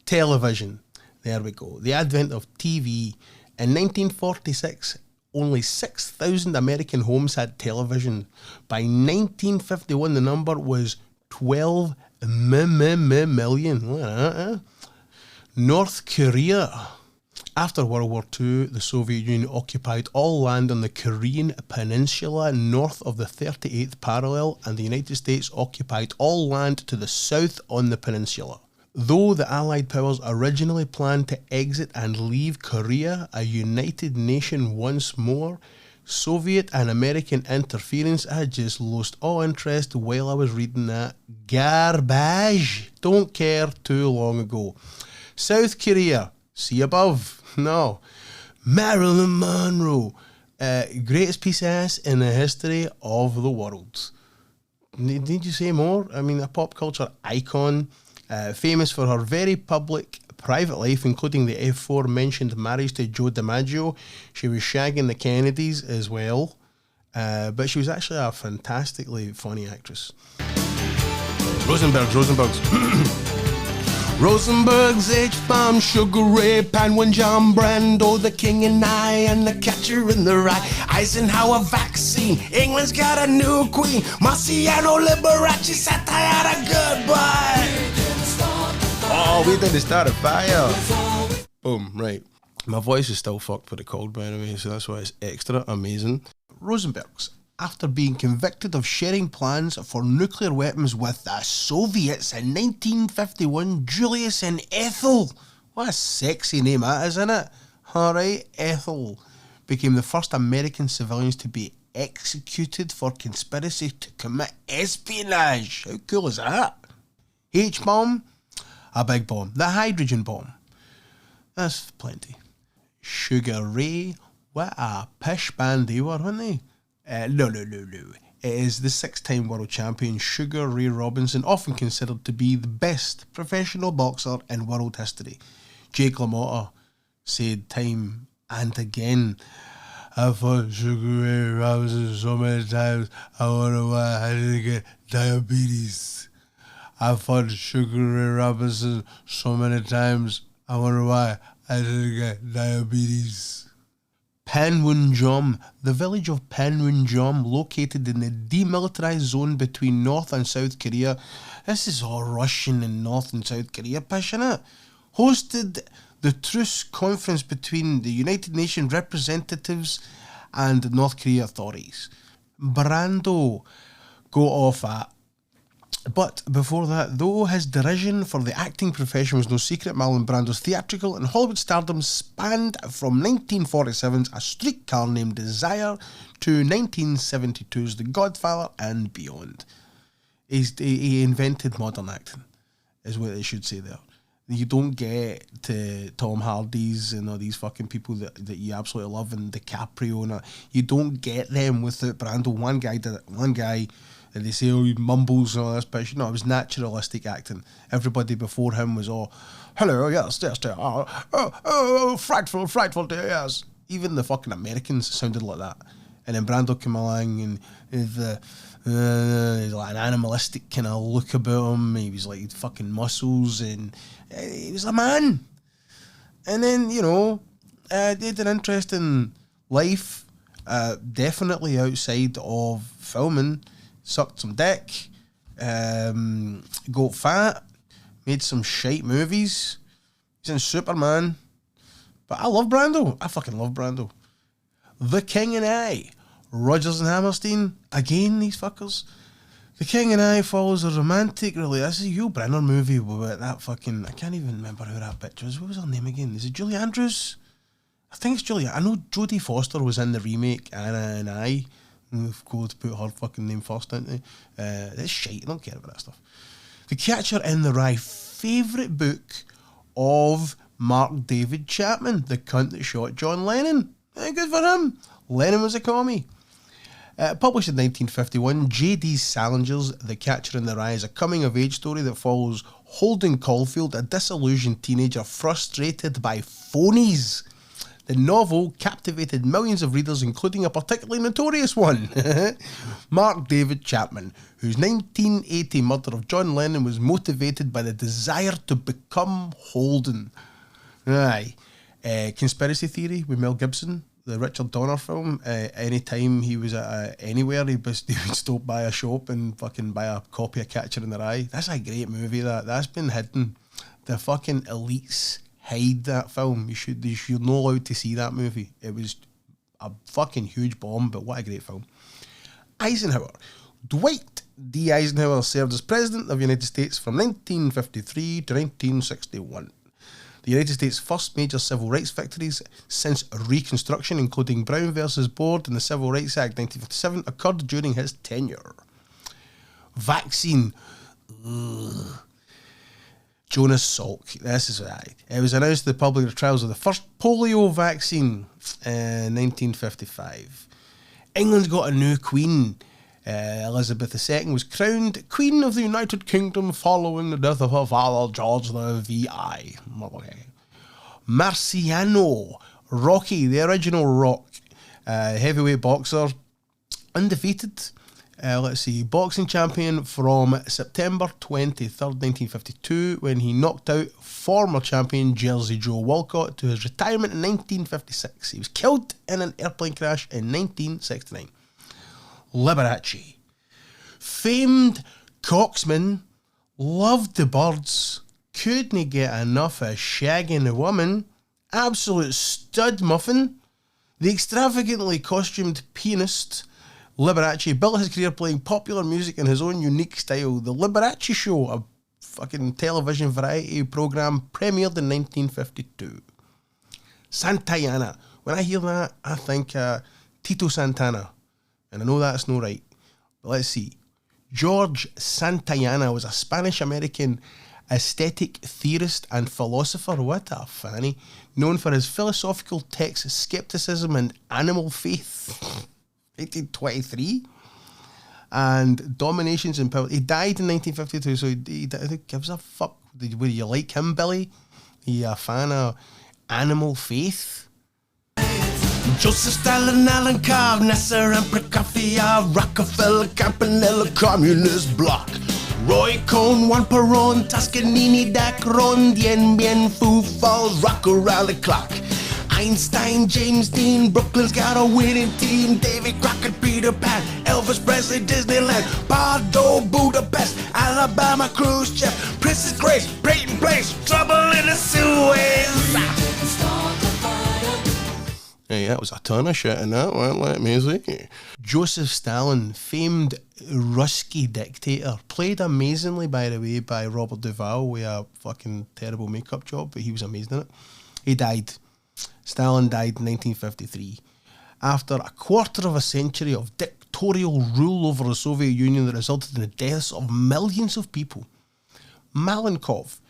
Television. There we go. The advent of TV. In 1946, only 6,000 American homes had television. By 1951, the number was 12 million. Look at that, eh? North Korea. After World War II, the Soviet Union occupied all land on the Korean peninsula north of the 38th parallel, and the United States occupied all land to the south on the peninsula. Though the Allied powers originally planned to exit and leave Korea a united nation once more, Soviet and American interference had just lost all interest while I was reading that garbage. Don't care too long ago. South Korea, see above. No. Marilyn Monroe, greatest piece of ass in the history of the world. Need you say more? I mean, a pop culture icon, famous for her very public private life, including the aforementioned marriage to Joe DiMaggio. She was shagging the Kennedys as well, but she was actually a fantastically funny actress. Rosenbergs. Rosenberg's, H-Bomb, Sugar Ray, Panwan, John Brando, the King and I, and the Catcher in the Rye, Eisenhower vaccine, England's got a new queen, Marciano Liberace, satire, goodbye. Oh, we didn't start a fire. Boom, right. My voice is still fucked for the cold, by the way, so that's why it's extra amazing. Rosenberg's. After being convicted of sharing plans for nuclear weapons with the Soviets in 1951, Julius and Ethel, what a sexy name that is, isn't it? Alright, Ethel became the first American civilians to be executed for conspiracy to commit espionage. How cool is that? H-bomb, a big bomb. The hydrogen bomb. That's plenty. Sugar Ray, what a pish band they were, weren't they? No. It is the 6-time world champion Sugar Ray Robinson, often considered to be the best professional boxer in world history. Jake LaMotta said time and again, I fought Sugar Ray Robinson so many times, I wonder why I didn't get diabetes. I fought Sugar Ray Robinson so many times, I wonder why I didn't get diabetes. Panmunjom. The village of Panmunjom, located in the demilitarized zone between North and South Korea. This is all Russian and North and South Korea pish, innit? Hosted the truce conference between the United Nations representatives and the North Korea authorities. Brando go off at. But before that, though his derision for the acting profession was no secret, Marlon Brando's theatrical and Hollywood stardom spanned from 1947's A Streetcar Named Desire to 1972's The Godfather and beyond. He invented modern acting, is what they should say there. You don't get to Tom Hardy's and all these fucking people that you absolutely love, and DiCaprio and you don't get them without Brando. One guy did it. One guy, and they say, oh, he mumbles and all this, but no, it was naturalistic acting. Everybody before him was all, hello, yes, frightful day, yes. Even the fucking Americans sounded like that. And then Brando came along and he's like an animalistic kind of look about him. He was like fucking muscles, and he was a man. And then, he had an interesting life, definitely outside of filming. Sucked some dick, got fat, made some shite movies. He's in Superman. But I love Brando. I fucking love Brando. The King and I. Rodgers and Hammerstein. Again, these fuckers. The King and I follows a romantic This is a Yul Brynner movie about that fucking... I can't even remember who that bitch was. What was her name again? Is it Julie Andrews? I think it's Julie. I know Jodie Foster was in the remake, Anna and I. We've got to put her fucking name first, didn't they? It's shite. I don't care about that stuff. The Catcher in the Rye. Favourite book of Mark David Chapman, the cunt that shot John Lennon. Good for him. Lennon was a commie. Published in 1951, J.D. Salinger's The Catcher in the Rye is a coming-of-age story that follows Holden Caulfield, a disillusioned teenager frustrated by phonies. The novel captivated millions of readers, including a particularly notorious one, Mark David Chapman, whose 1980 murder of John Lennon was motivated by the desire to become Holden. Aye. Conspiracy Theory with Mel Gibson, the Richard Donner film. Anytime he was at anywhere, he would stop by a shop and fucking buy a copy of Catcher in the Rye. That's a great movie, that's been hidden. The fucking elites hide that film. You're not allowed to see that movie. It was a fucking huge bomb, but what a great film. Eisenhower. Dwight D. Eisenhower served as President of the United States from 1953 to 1961. The United States' first major civil rights victories since Reconstruction, including Brown versus Board and the Civil Rights Act 1957, occurred during his tenure. Vaccine. Ugh. Jonas Salk. This is right. It was announced to the public the trials of the first polio vaccine in 1955. England's got a new queen. Elizabeth II was crowned Queen of the United Kingdom following the death of her father, George the VI. Marciano. Rocky, the original Rock. Heavyweight boxer. Undefeated. Boxing champion from September 23rd, 1952, when he knocked out former champion Jersey Joe Walcott to his retirement in 1956. He was killed in an airplane crash in 1969. Liberace. Famed coxman, loved the birds, couldn't get enough of shagging a woman, absolute stud muffin, the extravagantly costumed pianist, Liberace built his career playing popular music in his own unique style. The Liberace Show, a fucking television variety program, premiered in 1952. Santayana. When I hear that, I think Tito Santana. And I know that's no right. But let's see. George Santayana was a Spanish-American aesthetic theorist and philosopher. What a fanny. Known for his philosophical texts, skepticism and animal faith. 1823, and Dominations in Power. He died in 1952, so he gives a fuck. Would you like him, Billy? Are you a fan of animal faith? Joseph Stalin, Alan Carr, Nasser and Prokofiev, Rockefeller, Campanella, Communist Bloc. Roy Cohn, Juan Perón, Toscanini, Dacron, Dien Bien Phu Falls, rock around the clock. Einstein, James Dean, Brooklyn's got a winning team. David Crockett, Peter Pan, Elvis Presley, Disneyland, Pardo, Budapest, Alabama, Khrushchev, Princess Grace, Peyton Place, Trouble in the Suez. Hey, that was a ton of shit in that one, let me see. Joseph Stalin, famed Ruski dictator, played amazingly, by the way, by Robert Duvall with a fucking terrible makeup job, but he was amazing in it. He died. Stalin died in 1953 after a quarter of a century of dictatorial rule over the Soviet Union that resulted in the deaths of millions of people. Malenkov,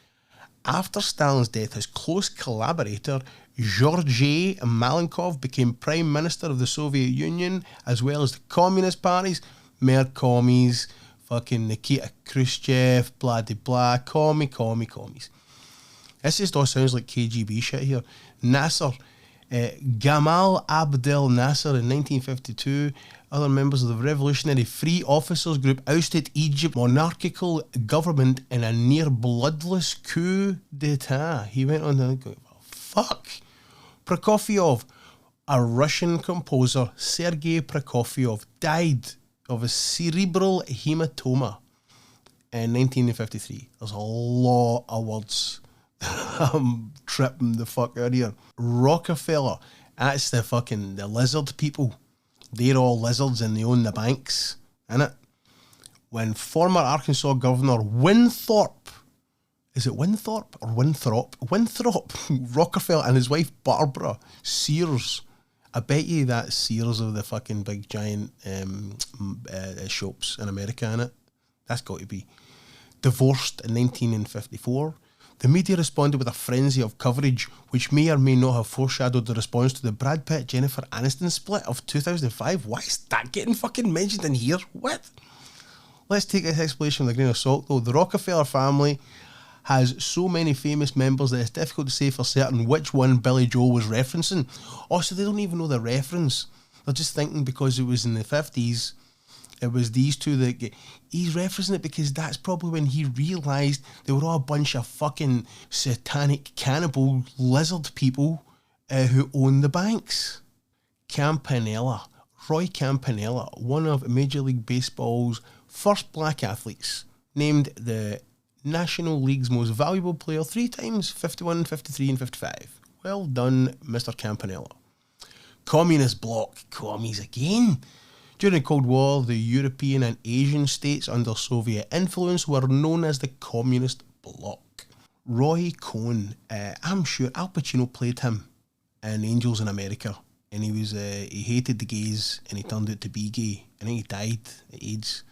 after Stalin's death, his close collaborator Georgy Malenkov became Prime Minister of the Soviet Union, as well as the Communist parties, Merkomies, fucking Nikita Khrushchev, blah de blah, commies. This just all sounds like KGB shit here. Nasser, Gamal Abdel Nasser in 1952, other members of the Revolutionary Free Officers Group ousted Egypt's monarchical government in a near bloodless coup d'etat. He went on to go, fuck. Prokofiev, a Russian composer, Sergei Prokofiev, died of a cerebral hematoma in 1953. There's a lot of words. I'm tripping the fuck out of here. Rockefeller, that's the lizard people. They're all lizards and they own the banks, innit? When former Arkansas Governor Winthrop, is it Winthrop or Winthrop? Winthrop Rockefeller and his wife Barbara Sears, I bet you that's Sears of the fucking big giant shops in America, innit? That's got to be. Divorced in 1954. The media responded with a frenzy of coverage, which may or may not have foreshadowed the response to the Brad Pitt-Jennifer Aniston split of 2005. Why is that getting fucking mentioned in here? What? Let's take this explanation with a grain of salt, though. The Rockefeller family has so many famous members that it's difficult to say for certain which one Billy Joel was referencing. Also, they don't even know the reference. They're just thinking because it was in the 50s, it was these two that he's referencing it because that's probably when he realised they were all a bunch of fucking satanic cannibal lizard people who own the banks. Campanella, Roy Campanella, one of Major League Baseball's first black athletes, named the National League's most valuable player 3 times, 51, 53 and 55. Well done, Mr. Campanella. Communist bloc, commies again. During the Cold War, the European and Asian states under Soviet influence were known as the Communist Bloc. Roy Cohn, I'm sure Al Pacino played him in Angels in America, and he hated the gays and he turned out to be gay. I think he died of AIDS.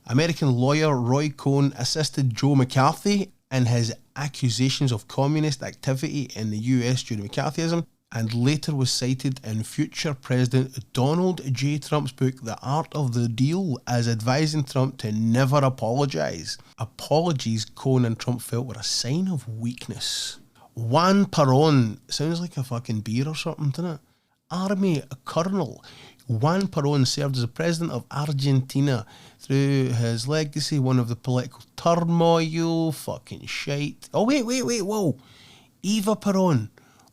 American lawyer Roy Cohn assisted Joe McCarthy in his accusations of communist activity in the US during McCarthyism, and later was cited in future President Donald J. Trump's book, The Art of the Deal, as advising Trump to never apologise. Apologies Cohn and Trump felt were a sign of weakness. Juan Perón, sounds like a fucking beer or something, doesn't it? Army Colonel. Juan Perón served as the president of Argentina. Through his legacy, one of the political turmoil, fucking shite. Oh, wait, whoa. Eva Perón.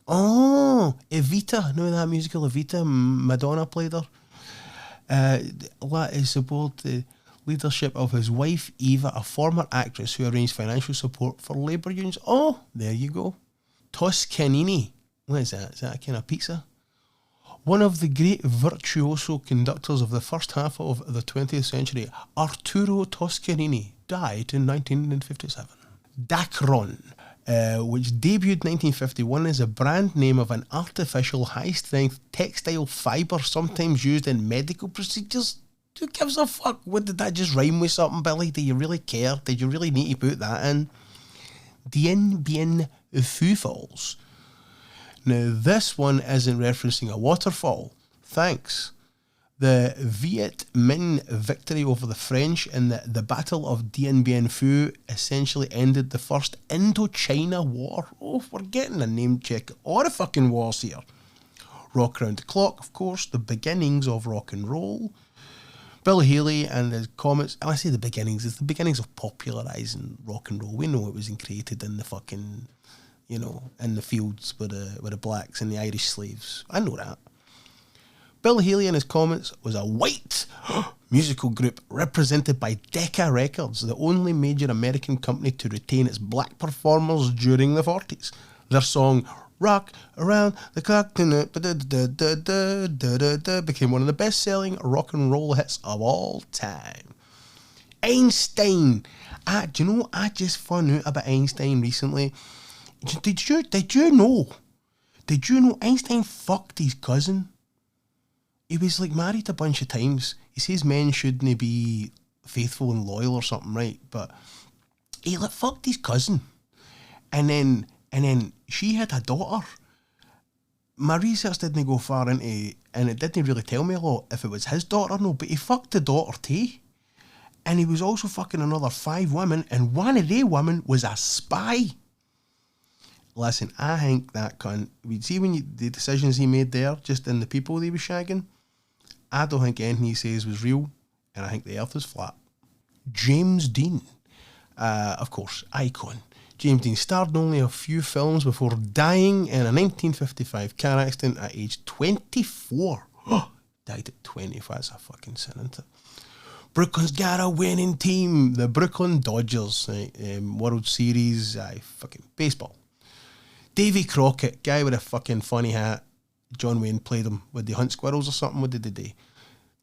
Oh, Evita. Know that musical Evita? Madonna played her. He supported the leadership of his wife Eva, a former actress who arranged financial support for labour unions. Oh, there you go. Toscanini. What is that? Is that a kind of pizza? One of the great virtuoso conductors of the first half of the 20th century, Arturo Toscanini, died in 1957. Dacron, which debuted 1951 as a brand name of an artificial high-strength textile fibre sometimes used in medical procedures. Who gives a fuck? What, did that just rhyme with something, Billy? Do you really care? Did you really need to put that in? Dien Bien Phu Falls. Now, this one isn't referencing a waterfall. Thanks. The Viet Minh victory over the French in the Battle of Dien Bien Phu essentially ended the First Indochina War. Oh, we're getting a name check. All the fucking wars here. Rock Around the Clock, of course, the beginnings of rock and roll. Bill Haley and his comments, I say the beginnings, it's the beginnings of popularising rock and roll. We know it was created in the fucking, in the fields with the blacks and the Irish slaves. I know that. Bill Haley in his comments was a white musical group represented by Decca Records, the only major American company to retain its black performers during the 40s. Their song Rock Around the Clock became one of the best-selling rock and roll hits of all time. Einstein. Do you know what I just found out about Einstein recently? Did you know Einstein fucked his cousin? He was married a bunch of times. He says men shouldn't be faithful and loyal or something, right? But he fucked his cousin. And then she had a daughter. My research didn't go far into, and it didn't really tell me a lot if it was his daughter or no, but he fucked the daughter too. And he was also fucking another 5 women, and one of they women was a spy. Listen, I think that cunt, see the decisions he made there, just in the people he was shagging, I don't think anything he says was real, and I think the earth is flat. James Dean, of course, icon. James Dean starred in only a few films before dying in a 1955 car accident at age 24. Died at 24, that's a fucking sin, isn't it? Brooklyn's got a winning team, the Brooklyn Dodgers, World Series, fucking baseball. Davy Crockett, guy with a fucking funny hat. John Wayne played him with the Hunt Squirrels or something. What did they do?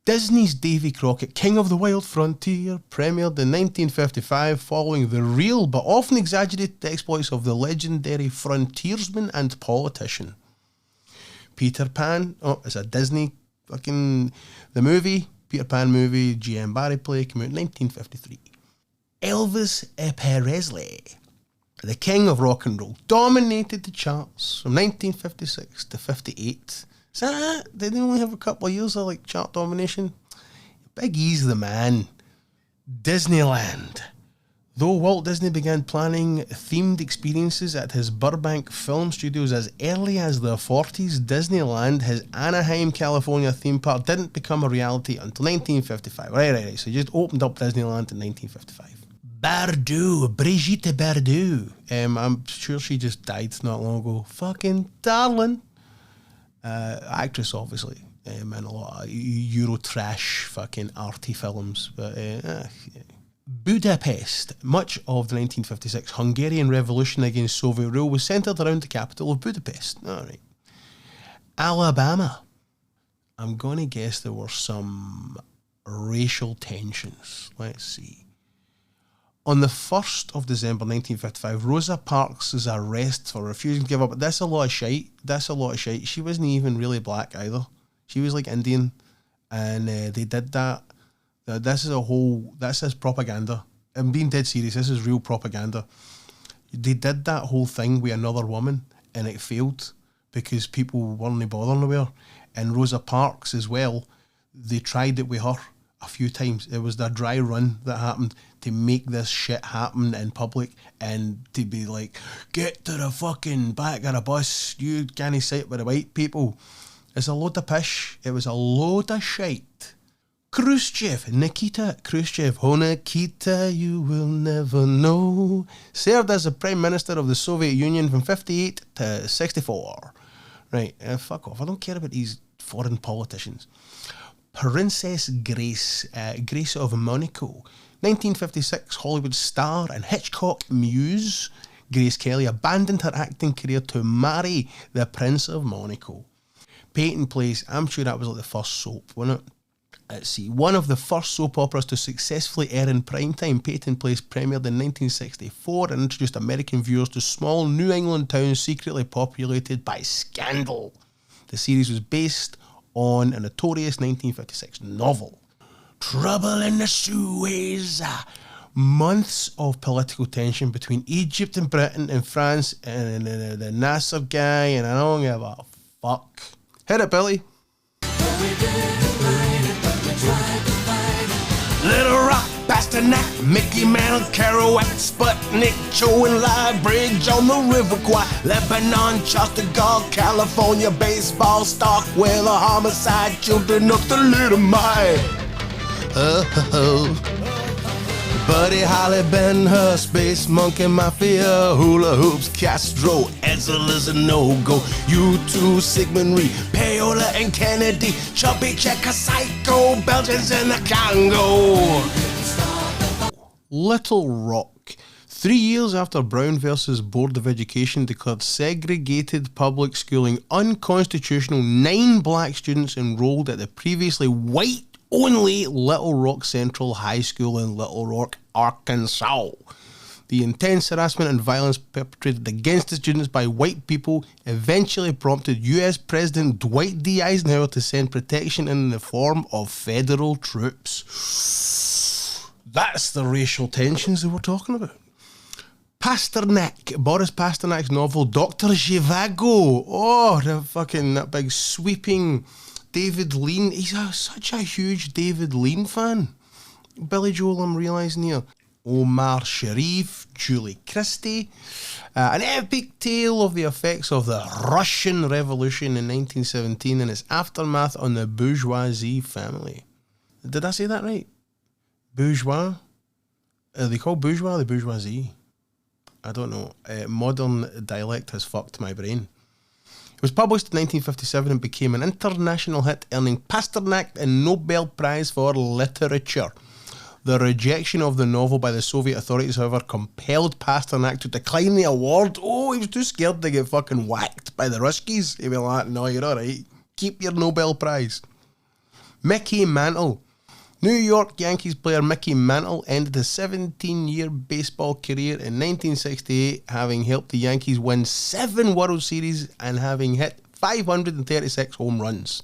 Disney's Davy Crockett, King of the Wild Frontier, premiered in 1955 following the real but often exaggerated exploits of the legendary frontiersman and politician. Peter Pan, it's a Disney fucking, the movie, Peter Pan movie, G.M. Barrie play, came out in 1953. Elvis Presley, the king of rock and roll, dominated the charts from 1956 to 58. Is that it? They didn't only have a couple of years of chart domination. Big E's the man. Disneyland. Though Walt Disney began planning themed experiences at his Burbank film studios as early as the 40s, Disneyland, his Anaheim, California theme park, didn't become a reality until 1955. Right. So he just opened up Disneyland in 1955. Brigitte Bardot. I'm sure she just died not long ago. Fucking darling. Actress, obviously, and a lot of Euro trash fucking arty films. But Budapest. Much of the 1956 Hungarian Revolution against Soviet rule was centred around the capital of Budapest. All right. Alabama. I'm going to guess there were some racial tensions. Let's see. On the 1st of December 1955, Rosa Parks' arrest for refusing to give up. That's a lot of shite. She wasn't even really black either. She was Indian. And they did that. This is propaganda. I'm being dead serious. This is real propaganda. They did that whole thing with another woman and it failed because people weren't bothering with her. And Rosa Parks as well, they tried it with her a few times. It was the dry run that happened to make this shit happen in public and to be get to the fucking back of the bus, you can't sit with the white people. It's a load of pish. It was a load of shite. Nikita Khrushchev, oh Nikita, you will never know, served as the Prime Minister of the Soviet Union from 58 to 64. Right, fuck off. I don't care about these foreign politicians. Princess Grace, Grace of Monaco. 1956 Hollywood star and Hitchcock muse Grace Kelly abandoned her acting career to marry the Prince of Monaco. Peyton Place, I'm sure that was the first soap, wasn't it? Let's see, one of the first soap operas to successfully air in primetime, Peyton Place premiered in 1964 and introduced American viewers to small New England towns secretly populated by scandal. The series was based on a notorious 1956 novel. Trouble in the Suez. Months of political tension between Egypt and Britain and France and the Nasser guy, and I don't give a fuck. Hit it, Billy. Little rock bastard Pasternak, Mickey Mantle, Kerouac, Sputnik, Cho and Live, Bridge on the River Kwai, Lebanon, Chastagal, California, baseball, Stockwell, a homicide, children of the little mile. Buddy Holly, Ben Hur, Space Monkey Mafia, Hula Hoops, Castro, Edsel is a no-go, U2, Sigmund Rhee, Paola and Kennedy, Chubby Checker, Psycho, Belgians in the Congo. Little Rock. 3 years after Brown versus Board of Education declared segregated public schooling unconstitutional, 9 black students enrolled at the previously white-only Little Rock Central High School in Little Rock, Arkansas. The intense harassment and violence perpetrated against the students by white people eventually prompted US President Dwight D. Eisenhower to send protection in the form of federal troops. That's the racial tensions that we're talking about. Pasternak, Boris Pasternak's novel Dr. Zhivago. Oh, that big sweeping David Lean. He's such a huge David Lean fan. Billy Joel, I'm realising here. Omar Sharif, Julie Christie. An epic tale of the effects of the Russian Revolution in 1917 and its aftermath on the bourgeoisie family. Did I say that right? Bourgeois? Are they called bourgeois or the bourgeoisie? I don't know. Modern dialect has fucked my brain. It was published in 1957 and became an international hit, earning Pasternak a Nobel Prize for Literature. The rejection of the novel by the Soviet authorities, however, compelled Pasternak to decline the award. Oh, he was too scared to get fucking whacked by the Ruskies. He was like, no, you're alright. Keep your Nobel Prize. Mickey Mantle. New York Yankees player Mickey Mantle ended his 17-year baseball career in 1968, having helped the Yankees win 7 World Series and having hit 536 home runs.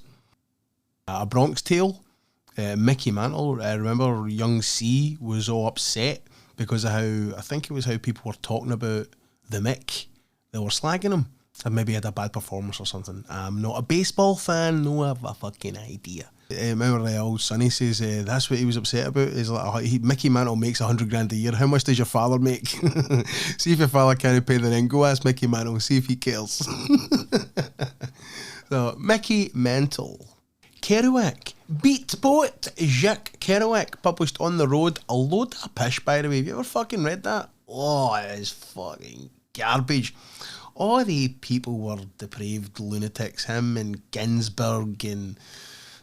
A Bronx Tale. Mickey Mantle, I remember young C was all upset because of I think it was how people were talking about the Mick. They were slagging him. And maybe he had a bad performance or something. I'm not a baseball fan, no have a fucking idea. Remember the old Sonny says that's what he was upset about. Is like Mickey Mantle makes $100,000 a year. How much does your father make? See if your father can't pay the rent. Go ask Mickey Mantle, see if he cares. So Mickey Mantle. Kerouac. Beat poet Jacques Kerouac published On the Road. A load of pish, by the way. Have you ever fucking read that? Oh, it is fucking garbage. All the people were depraved lunatics. Him and Ginsberg and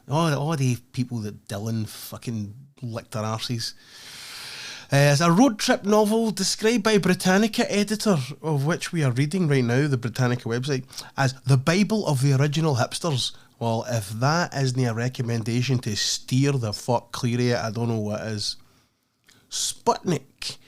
all the people that Dylan fucking licked their arses. It's a road trip novel described by Britannica editor, of which we are reading right now, the Britannica website, as the Bible of the original hipsters. Well, if that isn't a recommendation to steer the fuck clear of it, I don't know what is. Sputnik.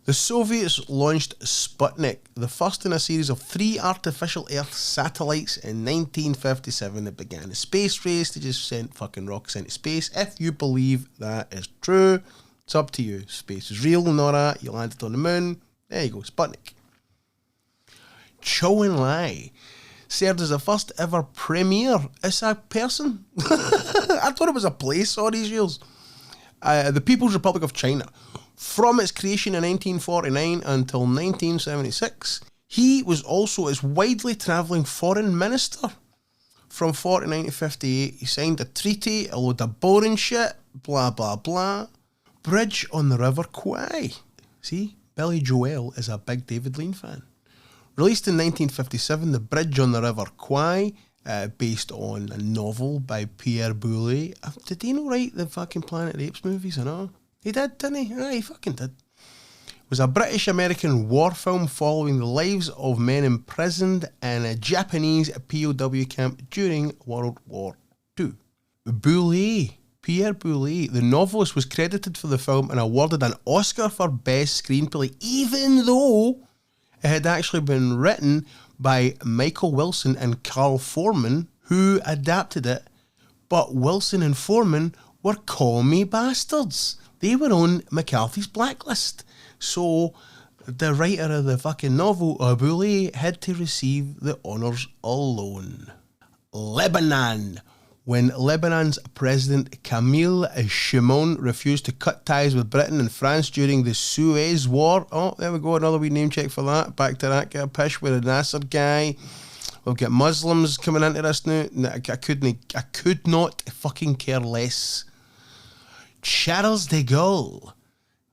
The Soviets launched Sputnik, the first in a series of 3 artificial Earth satellites in 1957. It began a space race. They just sent fucking rockets into space. If you believe that is true, it's up to you. Space is real, not you landed on the moon. There you go, Sputnik. Cho and Lai served as the first ever premier. It's a person. I thought it was a place all these years. The People's Republic of China. From its creation in 1949 until 1976, he was also its widely travelling foreign minister. From 49 to 58, he signed a treaty, a load of boring shit, blah, blah, blah. Bridge on the River Kwai. See, Billy Joel is a big David Lean fan. Released in 1957, The Bridge on the River Kwai, based on a novel by Pierre Boulle. Did DeNiro write the fucking Planet of the Apes movies or not? He did, didn't he? Yeah, he fucking did. It was a British-American war film following the lives of men imprisoned in a Japanese POW camp during World War II. Boulle, Pierre Boulle, the novelist, was credited for the film and awarded an Oscar for Best Screenplay, even though it had actually been written by Michael Wilson and Carl Foreman, who adapted it, but Wilson and Foreman were commie bastards. They were on McCarthy's blacklist. So the writer of the fucking novel, Boulle, had to receive the honours alone. Lebanon. when Lebanon's President Camille Shimon refused to cut ties with Britain and France during the Suez War. Oh, there we go, another wee name check for that. Back to that guy, pish with a Nasser guy. We'll get Muslims coming into this now. I could not fucking care less. Charles de Gaulle,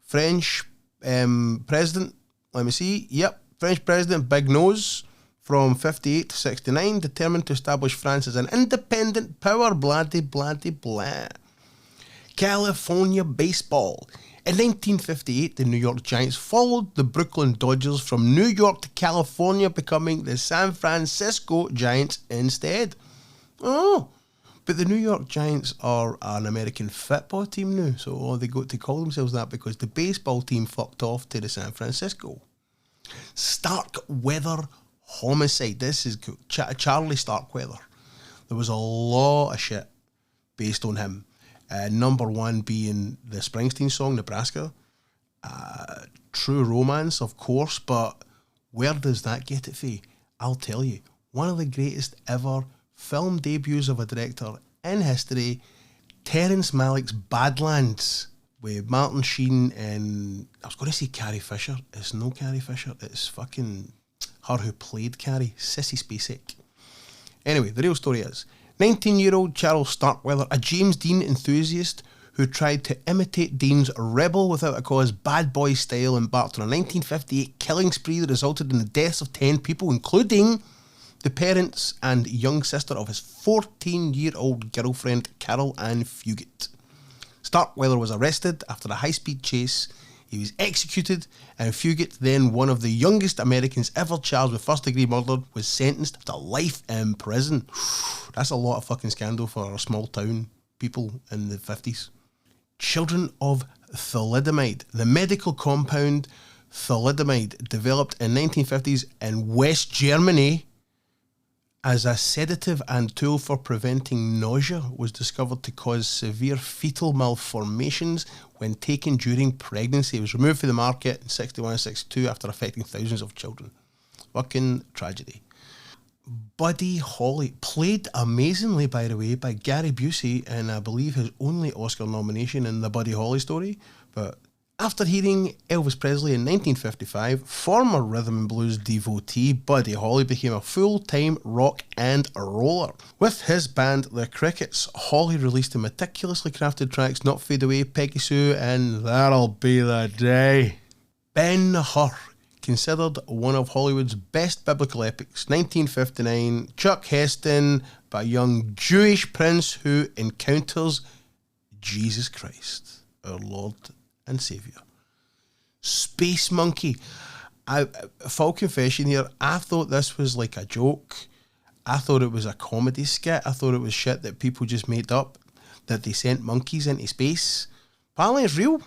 French president. Let me see. Yep, French president, big nose. From 58 to 69, determined to establish France as an independent power, blah, blah, blah. California baseball. In 1958, the New York Giants followed the Brooklyn Dodgers from New York to California, becoming the San Francisco Giants instead. Oh, but the New York Giants are an American football team now, so they got to call themselves that because the baseball team fucked off to the San Francisco. Starkweather homicide. This is Charlie Starkweather. There was a lot of shit based on him. Number one being the Springsteen song, Nebraska. True romance, of course, but where does that get it for? I'll tell you. One of the greatest ever film debuts of a director in history, Terrence Malick's Badlands, with Martin Sheen and, I was going to say Carrie Fisher. It's no Carrie Fisher, it's fucking her who played Carrie, Sissy Spacek. Anyway, the real story is 19-year-old Charles Starkweather, a James Dean enthusiast who tried to imitate Dean's rebel without a cause, bad boy style, embarked on a 1958 killing spree that resulted in the deaths of 10 people, including the parents and young sister of his 14-year-old girlfriend, Carol Ann Fugit. Starkweather was arrested after a high-speed chase. He was executed, and Fugit, then one of the youngest Americans ever charged with first-degree murder, was sentenced to life in prison. That's a lot of fucking scandal for a small-town people in the 50s. Children of thalidomide. The medical compound thalidomide, developed in 1950s in West Germany as a sedative and tool for preventing nausea, was discovered to cause severe fetal malformations when taken during pregnancy. It was removed from the market in 61 and 62 after affecting thousands of children. Fucking tragedy. Buddy Holly, played amazingly, by the way, by Gary Busey, and I believe his only Oscar nomination in the Buddy Holly story. But after hearing Elvis Presley in 1955, former rhythm and blues devotee Buddy Holly became a full-time rock and roller. With his band, The Crickets, Holly released the meticulously crafted tracks Not Fade Away, Peggy Sue, and That'll Be the Day. Ben-Hur, considered one of Hollywood's best biblical epics. 1959, Chuck Heston, by a young Jewish prince who encounters Jesus Christ, our Lord and Saviour. Space Monkey. Full confession here, I thought this was like a joke. I thought it was a comedy skit. I thought it was shit that people just made up, that they sent monkeys into space. Apparently it's real.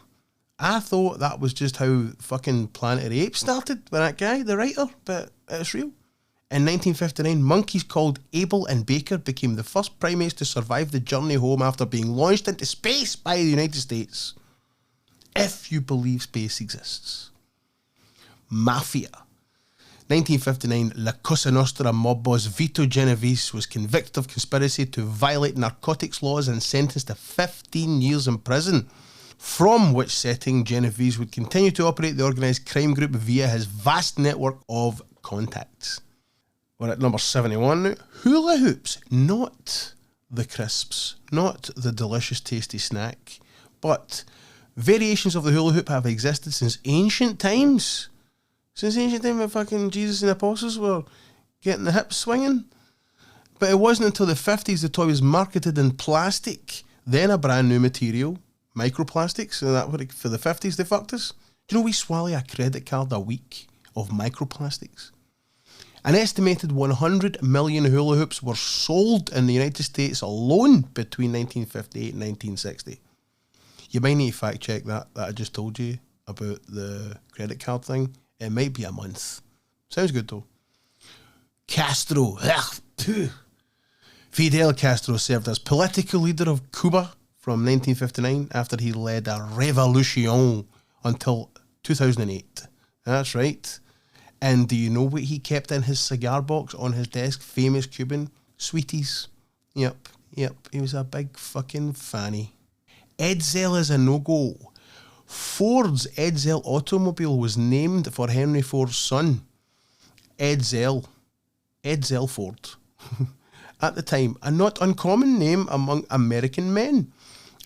I thought that was just how fucking Planet of the Apes started with that guy, the writer, but it's real. In 1959, monkeys called Abel and Baker became the first primates to survive the journey home after being launched into space by the United States. If you believe space exists. Mafia. 1959, La Cosa Nostra mob boss Vito Genovese was convicted of conspiracy to violate narcotics laws and sentenced to 15 years in prison, from which setting Genovese would continue to operate the organised crime group via his vast network of contacts. We're at number 71 now. Hula hoops. Not the crisps, not the delicious tasty snack, but variations of the hula hoop have existed since ancient times. Since ancient times when fucking Jesus and the apostles were getting the hips swinging. But it wasn't until the 50s the toy was marketed in plastic, then a brand new material, microplastics, and that for the 50s they fucked us. Do you know we swallow a credit card a week of microplastics? An estimated 100 million hula hoops were sold in the United States alone between 1958 and 1960. You might need to fact check that I just told you about the credit card thing. It might be a month. Sounds good though. Castro. Fidel Castro served as political leader of Cuba from 1959 after he led a revolution until 2008. That's right. And do you know what he kept in his cigar box on his desk? Famous Cuban? Sweeties. Yep. Yep, he was a big fucking fanny. Edsel is a no-go. Ford's Edsel automobile was named for Henry Ford's son, Edsel Ford. At the time, a not uncommon name among American men.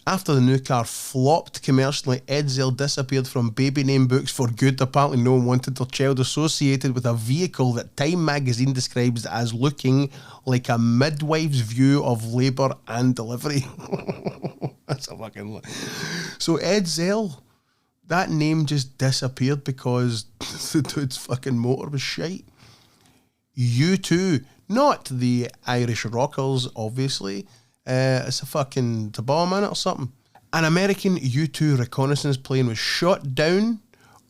After the new car flopped commercially, Edsel disappeared from baby name books for good. Apparently no one wanted their child associated with a vehicle that Time magazine describes as looking like a midwife's view of labour and delivery. That's a fucking... So Edsel, that name just disappeared because the dude's fucking motor was shite. U2, not the Irish rockers, obviously. It's a bomb in it or something. An American U-2 reconnaissance plane was shot down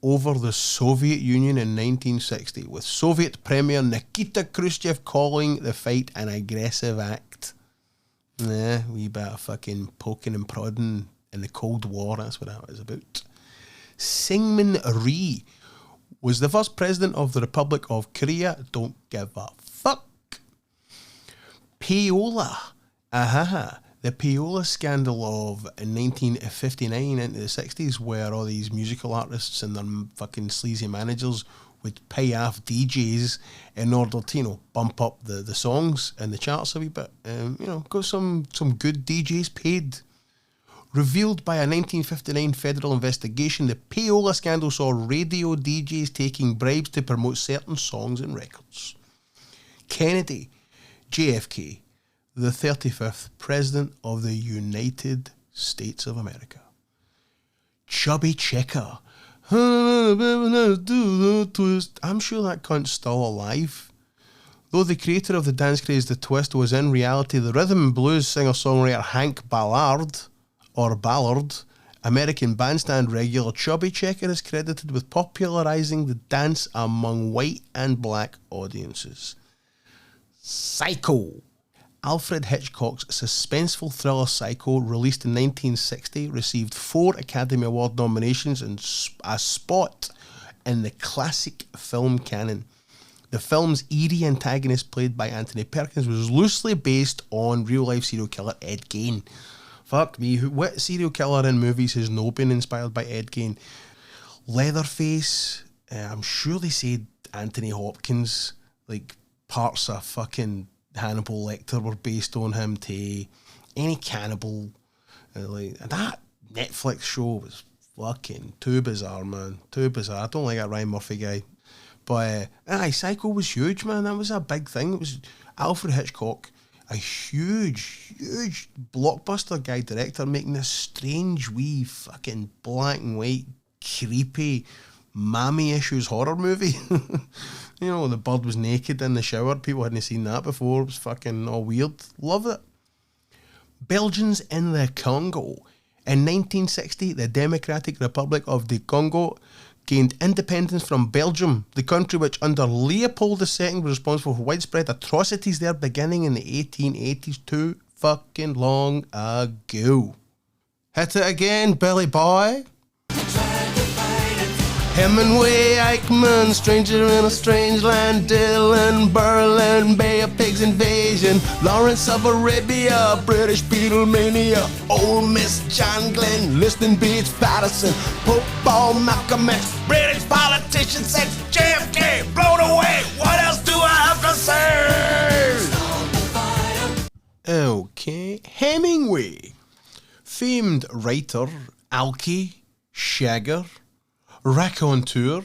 over the Soviet Union in 1960, with Soviet Premier Nikita Khrushchev calling the fight an aggressive act. Wee bit of fucking poking and prodding in the Cold War, that's what that was about. Syngman Rhee was the first president of the Republic of Korea. Don't give a fuck. Payola. The Payola scandal of 1959 into the 60s, where all these musical artists and their fucking sleazy managers would pay off DJs in order to, bump up the songs in the charts a wee bit. Got some good DJs paid. Revealed by a 1959 federal investigation, the Payola scandal saw radio DJs taking bribes to promote certain songs and records. Kennedy, JFK, the 35th President of the United States of America. Chubby Checker. I'm sure that cunt's still alive. Though the creator of the dance craze The Twist was in reality the rhythm and blues singer-songwriter Hank Ballard, American Bandstand regular, Chubby Checker is credited with popularising the dance among white and black audiences. Psycho. Alfred Hitchcock's suspenseful thriller Psycho, released in 1960, received 4 Academy Award nominations and a spot in the classic film canon. The film's eerie antagonist, played by Anthony Perkins, was loosely based on real-life serial killer Ed Gein. Fuck me, what serial killer in movies has not been inspired by Ed Gein? Leatherface, I'm sure they said Anthony Hopkins, like parts of fucking Hannibal Lecter were based on him, to any cannibal. Like that Netflix show was fucking too bizarre, man. Too bizarre. I don't like that Ryan Murphy guy. But Psycho was huge, man. That was a big thing. It was Alfred Hitchcock, a huge blockbuster guy director, making this strange wee fucking black and white creepy mommy issues horror movie. The bird was naked in the shower. People hadn't seen that before. It was fucking all weird. Love it. Belgians in the Congo. In 1960, the Democratic Republic of the Congo gained independence from Belgium, the country which under Leopold II was responsible for widespread atrocities there beginning in the 1880s, too fucking long ago. Hit it again, Billy Boy. Hemingway, Eichmann, Stranger in a Strange Land, Dylan, Berlin, Bay of Pigs Invasion, Lawrence of Arabia, British Beatlemania, Old Miss John Glenn, Liston Beach, Patterson, Pope Paul, Malcolm X, British politicians, said JFK, blown away. What else do I have to say? Okay, Hemingway, famed writer, alky, shagger, raconteur,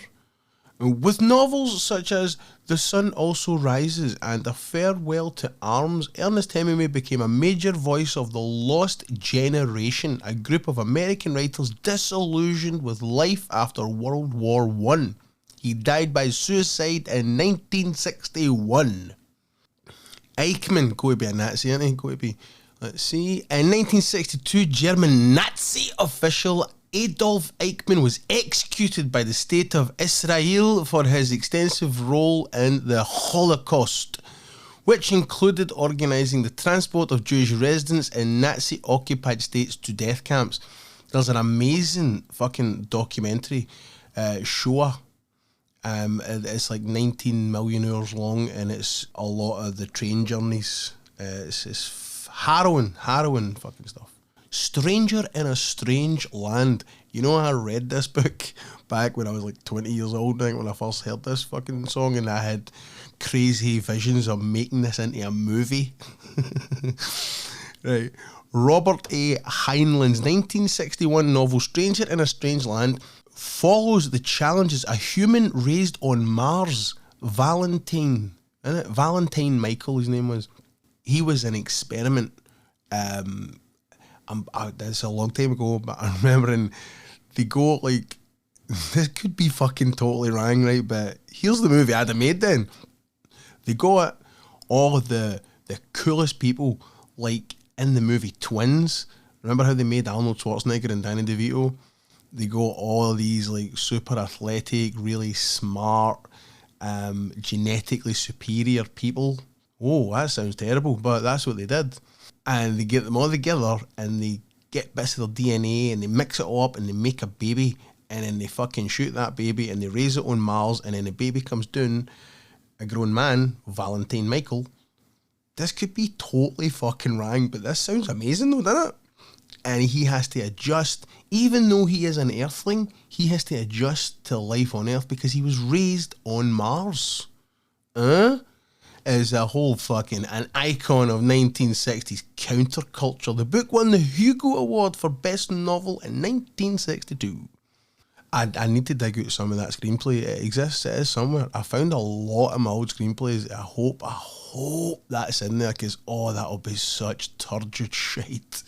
with novels such as The Sun Also Rises and A Farewell to Arms. Ernest Hemingway became a major voice of the lost generation, a group of American writers disillusioned with life after World War I. He died by suicide in 1961. Eichmann, going to be a Nazi, isn't he? Going to be, let's see. In 1962, German Nazi official Adolf Eichmann was executed by the State of Israel for his extensive role in the Holocaust, which included organising the transport of Jewish residents in Nazi-occupied states to death camps. There's an amazing fucking documentary, Shoah. It's like 19 million hours long, and it's a lot of the train journeys. It's harrowing fucking stuff. Stranger in a Strange Land. You know, I read this book back when I was like 20 years old, I think, when I first heard this fucking song, and I had crazy visions of making this into a movie. Right. Robert A. Heinlein's 1961 novel Stranger in a Strange Land follows the challenges a human raised on Mars, Valentine Michael, his name was. He was an experiment. That's a long time ago, but I'm remembering they go like, this could be fucking totally wrong, right? But here's the movie I'd have made then. They go at all of the coolest people, like in the movie Twins. Remember how they made Arnold Schwarzenegger and Danny DeVito? They go all of these like super athletic, really smart, genetically superior people. Oh, that sounds terrible, but that's what they did. And they get them all together and they get bits of their DNA and they mix it all up and they make a baby, and then they fucking shoot that baby and they raise it on Mars, and then the baby comes down a grown man, Valentine Michael. This could be totally fucking wrong, but this sounds amazing though, doesn't it? And he has to adjust, even though he is an Earthling, he has to adjust to life on Earth because he was raised on Mars. Is a whole fucking an icon of 1960s counterculture. The book won the Hugo Award for Best Novel in 1962. I need to dig out some of that screenplay. It exists, it is somewhere. I found a lot of my old screenplays. I hope that's in there, because that'll be such turgid shite.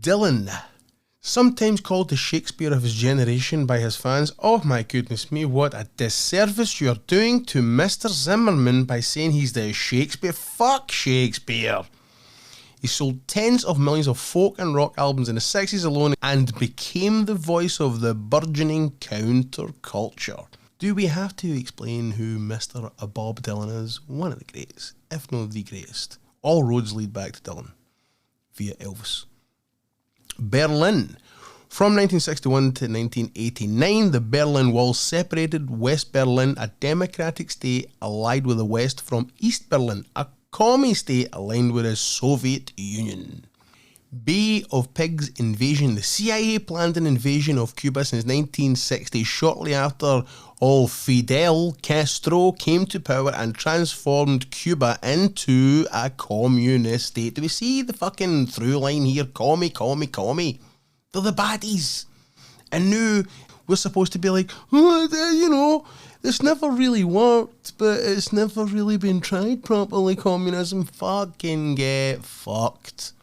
Dylan, sometimes called the Shakespeare of his generation by his fans. Oh my goodness me, what a disservice you're doing to Mr. Zimmerman by saying he's the Shakespeare. Fuck Shakespeare. He sold tens of millions of folk and rock albums in the 60s alone and became the voice of the burgeoning counterculture. Do we have to explain who Mr. Bob Dylan is? One of the greatest, if not the greatest. All roads lead back to Dylan via Elvis. Berlin. From 1961 to 1989, the Berlin Wall separated West Berlin, a democratic state allied with the West, from East Berlin, a commie state aligned with the Soviet Union. Bay of Pigs invasion. The CIA planned an invasion of Cuba since 1960, shortly after Fidel Castro came to power and transformed Cuba into a communist state. Do we see the fucking through line here? Commie. They're the baddies. And now we're supposed to be like, this never really worked, but it's never really been tried properly, communism. Fucking get fucked.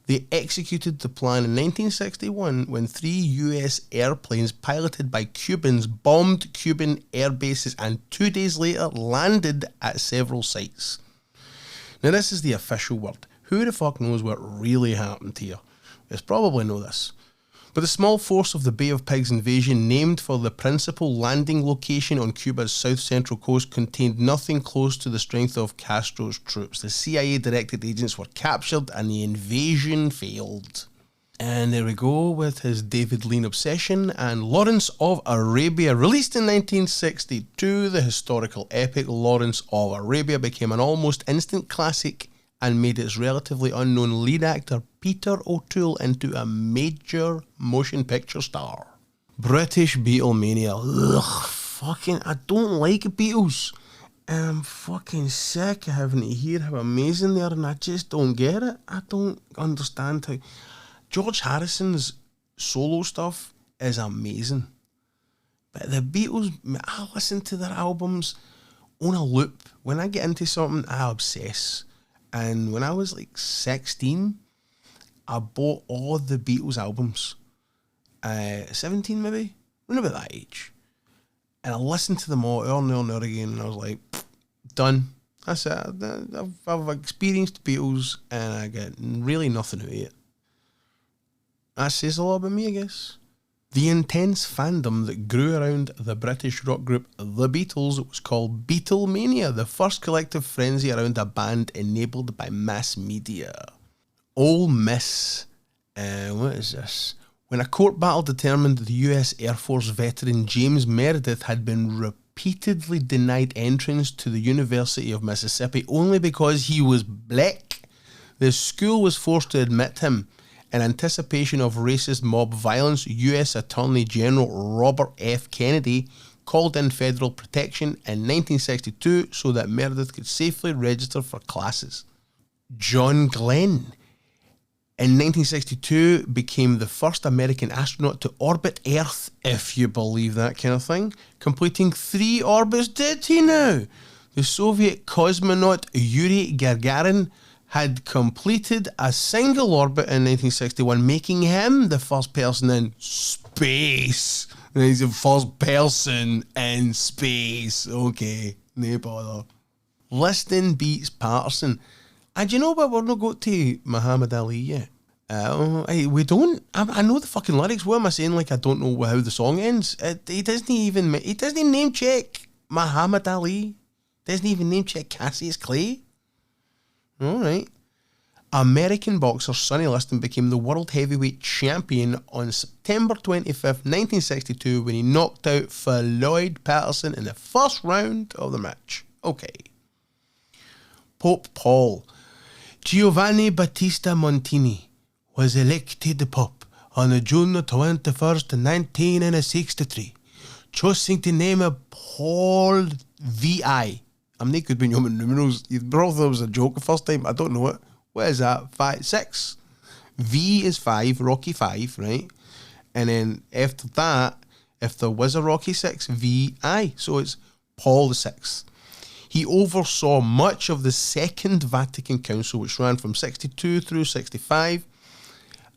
They executed the plan in 1961 when 3 US airplanes piloted by Cubans bombed Cuban air bases and 2 days later landed at several sites. Now this is the official word. Who the fuck knows what really happened here? It's probably know this. But the small force of the Bay of Pigs invasion, named for the principal landing location on Cuba's south-central coast, contained nothing close to the strength of Castro's troops. The CIA-directed agents were captured and the invasion failed. And there we go with his David Lean obsession. And Lawrence of Arabia, released in 1962, the historical epic Lawrence of Arabia became an almost instant classic and made its relatively unknown lead actor Peter O'Toole into a major motion picture star. British Beatlemania. Ugh, fucking, I don't like Beatles. I'm fucking sick of having to hear how amazing they are, and I just don't get it. I don't understand how... George Harrison's solo stuff is amazing. But the Beatles, I listen to their albums on a loop. When I get into something, I obsess. And when I was like 16, I bought all the Beatles albums. 17 maybe? Around about that age. And I listened to them all over and over again, and I was like, done. That's it. I've experienced the Beatles, and I get really nothing out of it. That says a lot about me, I guess. The intense fandom that grew around the British rock group The Beatles was called Beatlemania, the first collective frenzy around a band enabled by mass media. Ole Miss. What is this? When a court battle determined the US Air Force veteran James Meredith had been repeatedly denied entrance to the University of Mississippi only because he was black, The school was forced to admit him. In anticipation of racist mob violence, U.S. Attorney General Robert F. Kennedy called in federal protection in 1962 so that Meredith could safely register for classes. John Glenn, in 1962, became the first American astronaut to orbit Earth, if you believe that kind of thing, completing 3 orbits. Did he now? The Soviet cosmonaut Yuri Gagarin had completed a single orbit in 1961, making him the first person in space. And he's the first person in space. Okay, no bother. Liston beats Patterson. And you know what? We're not got to Muhammad Ali yet. We don't. I know the fucking lyrics. What am I saying? Like I don't know how the song ends. He doesn't name check Muhammad Ali. Doesn't even name check Cassius Clay. Alright. American boxer Sonny Liston became the world heavyweight champion on September 25th, 1962 when he knocked out Floyd Patterson in the first round of the match. Okay. Pope Paul. Giovanni Battista Montini was elected the Pope on June 21st, 1963, choosing the name of Paul VI. I'm not good with Roman numerals. You thought that was a joke the first time. I don't know it. What is that? 6. V is 5, Rocky 5, right? And then after that, if there was a Rocky 6, VI. So it's Paul the 6th. He oversaw much of the Second Vatican Council, which ran from 62 through 65,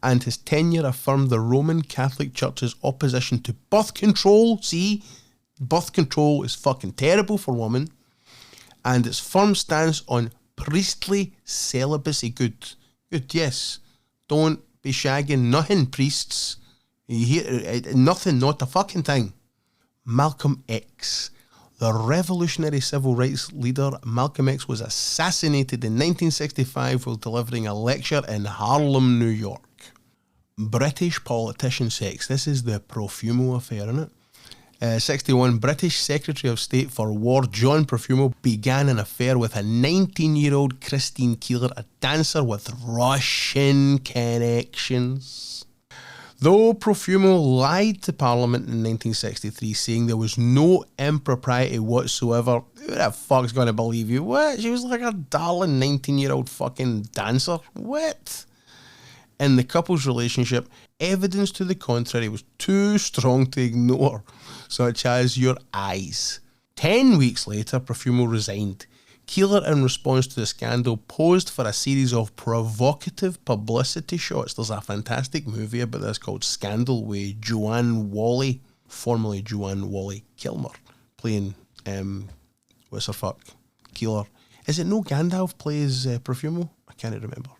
and his tenure affirmed the Roman Catholic Church's opposition to birth control. See, birth control is fucking terrible for women. And its firm stance on priestly celibacy. Good, yes. Don't be shagging nothing, priests. You hear nothing, not a fucking thing. Malcolm X. The revolutionary civil rights leader Malcolm X was assassinated in 1965 while delivering a lecture in Harlem, New York. British politician sex. This is the Profumo affair, isn't it? 61, British Secretary of State for War John Profumo began an affair with a 19-year-old Christine Keeler, a dancer with Russian connections. Though Profumo lied to Parliament in 1963, saying there was no impropriety whatsoever, who the fuck's going to believe you? What? She was like a darling 19-year-old fucking dancer. What? In the couple's relationship, evidence to the contrary was too strong to ignore, such as your eyes. 10 weeks later, Profumo resigned. Keeler, in response to the scandal, posed for a series of provocative publicity shots. There's a fantastic movie about this called Scandal with Joanne Whalley, formerly Joanne Whalley Kilmer, playing, what's her fuck? Keeler. Is it no Gandalf plays Profumo? I can't remember.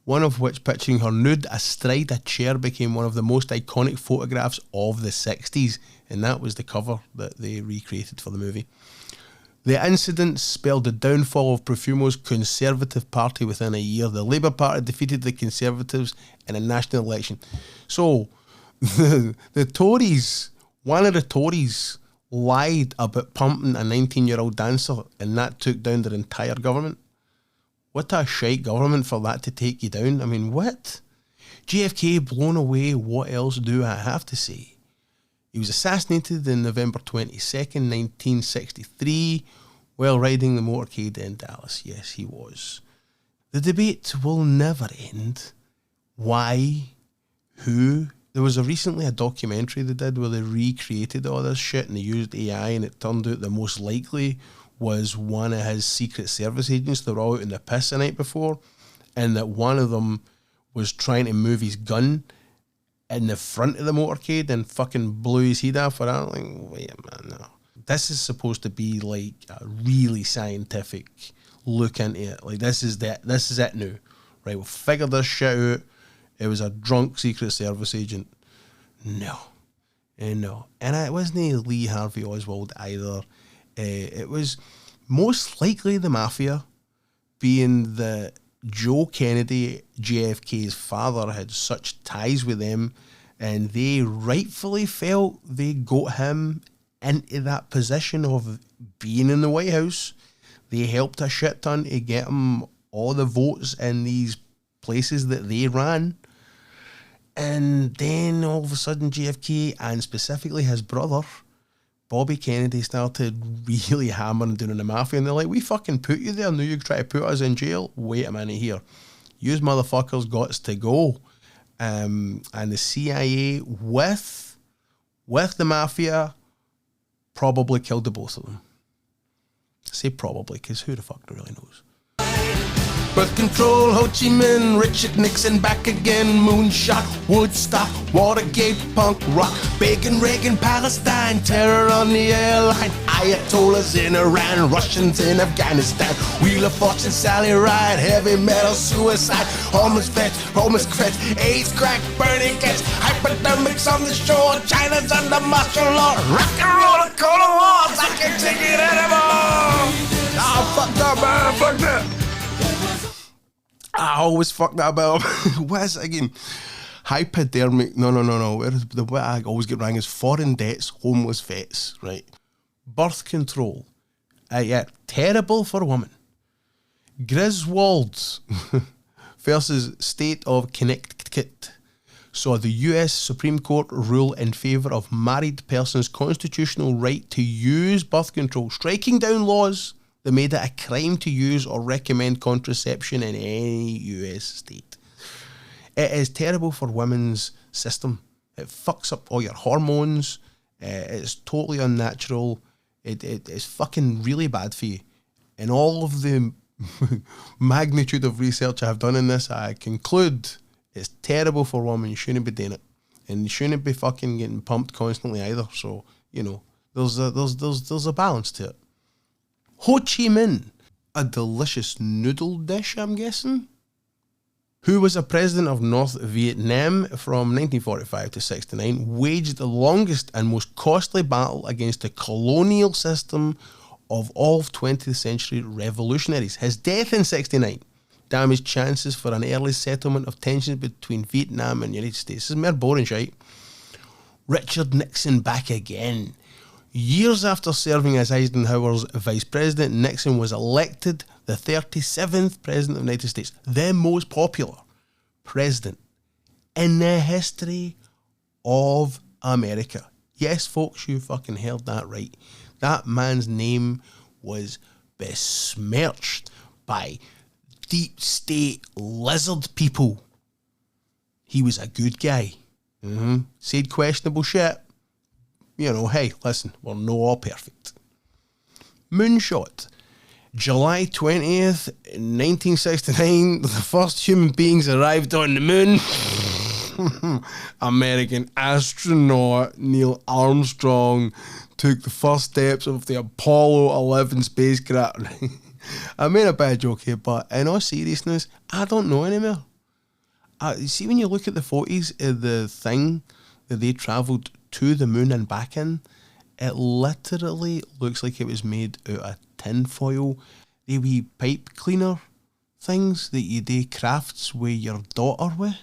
One of which, picturing her nude astride a chair, became one of the most iconic photographs of the 60s, and that was the cover that they recreated for the movie. The incident spelled the downfall of Profumo's Conservative Party within a year. The Labour Party defeated the Conservatives in a national election. So, the Tories, one of the Tories lied about pumping a 19-year-old dancer, and that took down their entire government. What a shite government for that to take you down. I mean, what? JFK blown away, what else do I have to say? He was assassinated on November 22nd, 1963, while riding the motorcade in Dallas. Yes, he was. The debate will never end. Why? Who? There was recently a documentary they did where they recreated all this shit and they used AI, and it turned out the most likely was one of his Secret Service agents that were all out in the piss the night before, and that one of them was trying to move his gun in the front of the motorcade and fucking blew his head off. And I'm like, wait a minute, no. This is supposed to be like a really scientific look into it. Like, this is it now. Right, we'll figure this shit out. It was a drunk Secret Service agent. No. And it wasn't Lee Harvey Oswald either. It was most likely the mafia, being that Joe Kennedy, JFK's father, had such ties with them, and they rightfully felt they got him into that position of being in the White House. They helped a shit ton to get him all the votes in these places that they ran. And then all of a sudden JFK, and specifically his brother, Bobby Kennedy, started really hammering down on the mafia. And they're like, we fucking put you there. Now you try to put us in jail. Wait a minute here. You motherfuckers got to go. And the CIA with the mafia probably killed the both of them. I say probably, because who the fuck really knows? Birth control, Ho Chi Minh, Richard Nixon back again, moonshot, Woodstock, Watergate, punk rock, Bacon, Reagan, Palestine, terror on the airline, Ayatollahs in Iran, Russians in Afghanistan, Wheel of Fortune, Sally Ride, heavy metal, suicide, homeless vets, AIDS, crack, burning cats, hypodermics on the shore, China's under martial law, rock and roll, Cold Wars, I can't take it anymore. Oh, fuck that, man, fuck that. I always fuck that about what is it again? Hypodermic. No. What I always get wrong is foreign debts, homeless vets, right? Birth control. Yeah, terrible for women. Griswold versus State of Connecticut. So the US Supreme Court rule in favour of married persons' constitutional right to use birth control, striking down laws that made it a crime to use or recommend contraception in any US state. It is terrible for women's system. It fucks up all your hormones. It's totally unnatural. It's fucking really bad for you. And all of the magnitude of research I have done in this, I conclude it's terrible for women. You shouldn't be doing it. And you shouldn't be fucking getting pumped constantly either. So, you know, there's a balance to it. Ho Chi Minh, a delicious noodle dish, I'm guessing, who was a president of North Vietnam from 1945 to 69, waged the longest and most costly battle against the colonial system of all of 20th century revolutionaries. His death in 69 damaged chances for an early settlement of tensions between Vietnam and the United States. This is mere boring shite. Richard Nixon back again. Years after serving as Eisenhower's vice president, Nixon was elected the 37th president of the United States, the most popular president in the history of America. Yes, folks, you fucking heard that right. That man's name was besmirched by deep state lizard people. He was a good guy. Said questionable shit. You know, hey, listen, we're no all perfect. Moonshot. July 20th, 1969, the first human beings arrived on the moon. American astronaut Neil Armstrong took the first steps of the Apollo 11 spacecraft. I made a bad joke here, but in all seriousness, I don't know anymore. You see, when you look at the photos of the thing that they travelled to the moon and back in, it literally looks like it was made out of tin foil. They wee pipe cleaner things that you do crafts with your daughter with.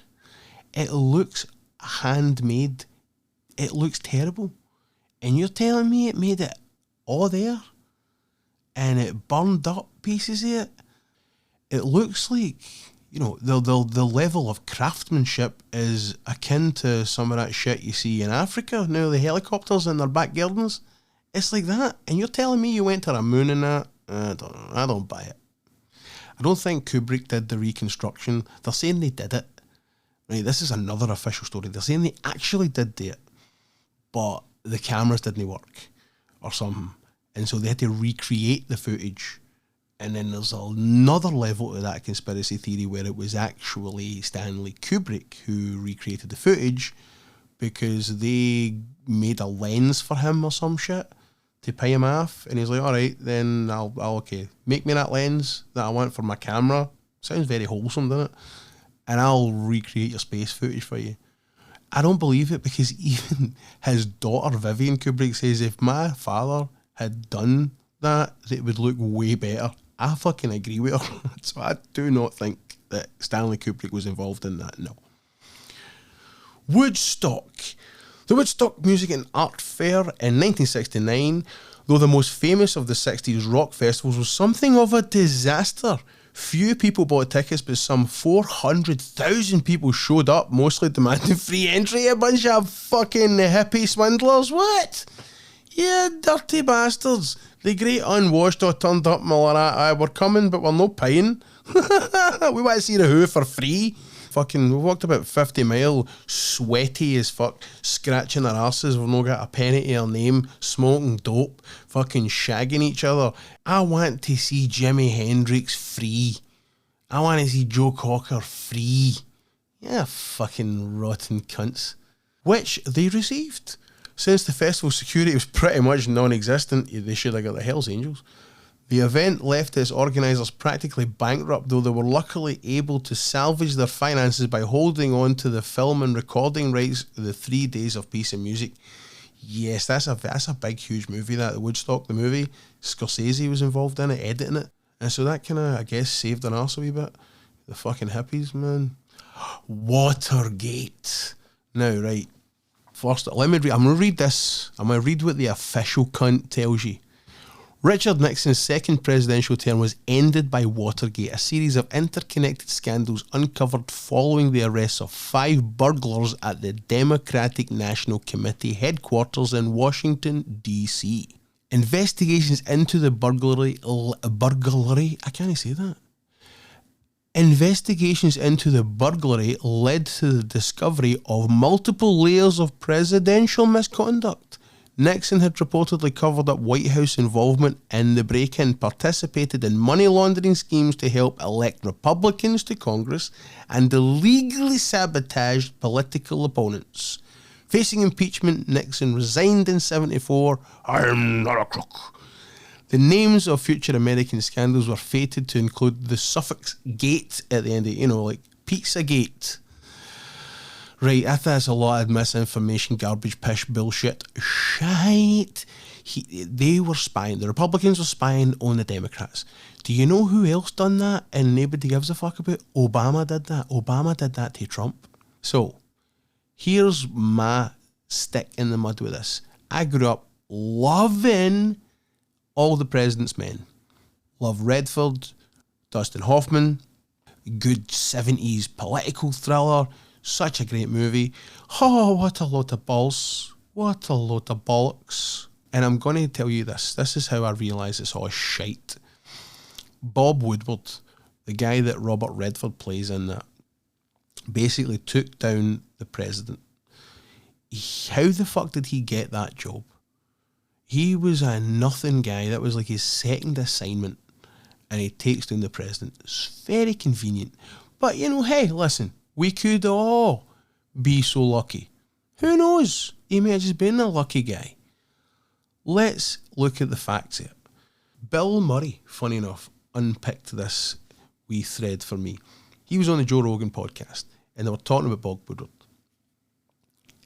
It looks handmade. It looks terrible. And you're telling me it made it all there? And it burned up pieces of it? It looks like, you know, the level of craftsmanship is akin to some of that shit you see in Africa. Now, the helicopters in their back gardens, it's like that. And you're telling me you went to the moon and that? I don't know. I don't buy it. I don't think Kubrick did the reconstruction. They're saying they did it. Right, this is another official story. They're saying they actually did do it, but the cameras didn't work or something. And so they had to recreate the footage. And then there's another level to that conspiracy theory where it was actually Stanley Kubrick who recreated the footage because they made a lens for him or some shit to pay him off. And he's like, all right, then I'll okay, make me that lens that I want for my camera. Sounds very wholesome, doesn't it? And I'll recreate your space footage for you. I don't believe it because even his daughter Vivian Kubrick says if my father had done that, it would look way better. I fucking agree with her. So I do not think that Stanley Kubrick was involved in that, no. Woodstock. The Woodstock Music and Art Fair in 1969, though the most famous of the 60s rock festivals, was something of a disaster. Few people bought tickets, but some 400,000 people showed up, mostly demanding free entry. A bunch of fucking hippie swindlers. What? Yeah, dirty bastards. The great unwashed all turned up and all that. We're coming, but we're not paying. We want to see the Who for free. Fucking, we walked about 50 mile, sweaty as fuck, scratching our arses. We've not got a penny to our name, smoking dope, fucking shagging each other. I want to see Jimi Hendrix free. I want to see Joe Cocker free. Yeah, fucking rotten cunts. Which they received. Since the festival security was pretty much non-existent, they should have got the Hells Angels. The event left its organisers practically bankrupt, though they were luckily able to salvage their finances by holding on to the film and recording rights of the 3 Days of Peace and Music. Yes, that's a big, huge movie, that, Woodstock, the movie. Scorsese was involved in it, editing it. And so that kind of, I guess, saved an arse a wee bit. The fucking hippies, man. Watergate. Now, right. First, I'm going to read this. I'm going to read what the official cunt tells you. Richard Nixon's second presidential term was ended by Watergate, a series of interconnected scandals uncovered following the arrests of 5 burglars at the Democratic National Committee headquarters in Washington, D.C. Investigations into the burglary, I can't say that. Investigations into the burglary led to the discovery of multiple layers of presidential misconduct. Nixon had reportedly covered up White House involvement in the break-in, participated in money laundering schemes to help elect Republicans to Congress, and illegally sabotaged political opponents. Facing impeachment, Nixon resigned in 1974. I'm not a crook. The names of future American scandals were fated to include the suffix gate at the end of, like Pizzagate. Right, I think that's a lot of misinformation, garbage, pish, bullshit, shite. They were spying. The Republicans were spying on the Democrats. Do you know who else done that and nobody gives a fuck about? Obama did that. Obama did that to Trump. So, here's my stick in the mud with this. I grew up loving all the President's Men. Love Redford, Dustin Hoffman, good 70s political thriller. Such a great movie. Oh, what a lot of balls. What a lot of bollocks. And I'm going to tell you this. This is how I realise it's all shite. Bob Woodward, the guy that Robert Redford plays in that, basically took down the president. How the fuck did he get that job? He was a nothing guy. That was like his second assignment. And he takes down the president. It's very convenient. But, hey, listen. We could all be so lucky. Who knows? He may have just been a lucky guy. Let's look at the facts here. Bill Murray, funny enough, unpicked this wee thread for me. He was on the Joe Rogan podcast and they were talking about Bob Woodward.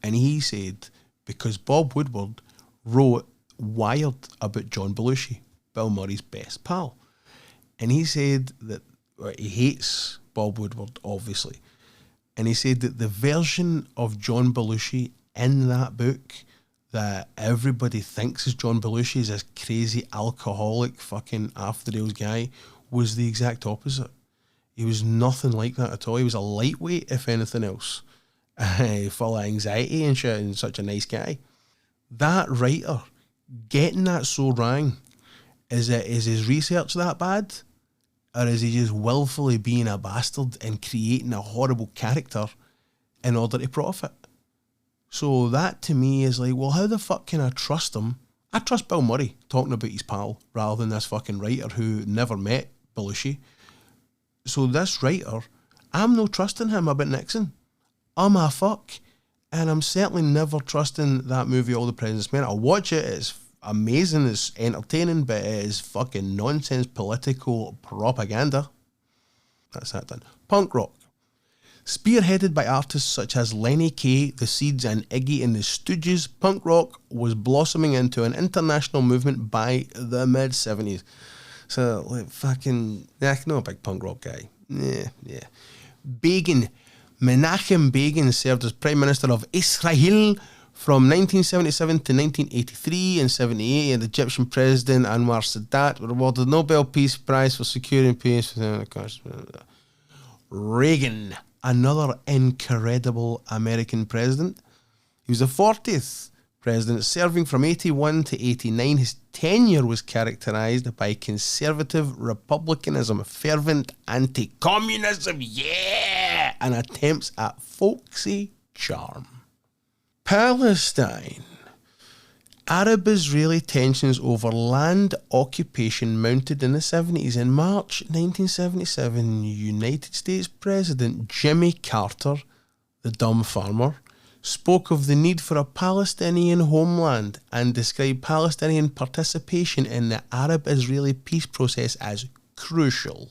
And he said, because Bob Woodward wrote Wired about John Belushi, Bill Murray's best pal. And he said that he hates Bob Woodward, obviously. And he said that the version of John Belushi in that book that everybody thinks is John Belushi, is this crazy alcoholic fucking after-rails guy, was the exact opposite. He was nothing like that at all. He was a lightweight, if anything else. Full of anxiety and shit, and such a nice guy. That writer, getting that so wrong, is his research that bad? Or is he just willfully being a bastard and creating a horrible character in order to profit? So that to me is like, well, how the fuck can I trust him? I trust Bill Murray talking about his pal rather than this fucking writer who never met Belushi. So this writer, I'm no trusting him about Nixon. I'm a fuck. And I'm certainly never trusting that movie, All the President's Men. I'll watch it, it's amazing, it's entertaining, but it is fucking nonsense political propaganda. That's that done. Punk rock. Spearheaded by artists such as Lenny Kaye, The Seeds and Iggy and the Stooges, punk rock was blossoming into an international movement by the mid-70s. So, like, fucking, not a big punk rock guy. Yeah. Begin. Menachem Begin served as Prime Minister of Israel From 1977 to 1983 and 78, and Egyptian President Anwar Sadat were awarded the Nobel Peace Prize for securing peace. Reagan, another incredible American president. He was the 40th president, serving from 81 to 89. His tenure was characterised by conservative republicanism, fervent anti-communism, and attempts at folksy charm. Palestine. Arab-Israeli tensions over land occupation mounted in the 70s. In March 1977, United States President Jimmy Carter, the dumb farmer, spoke of the need for a Palestinian homeland and described Palestinian participation in the Arab-Israeli peace process as crucial.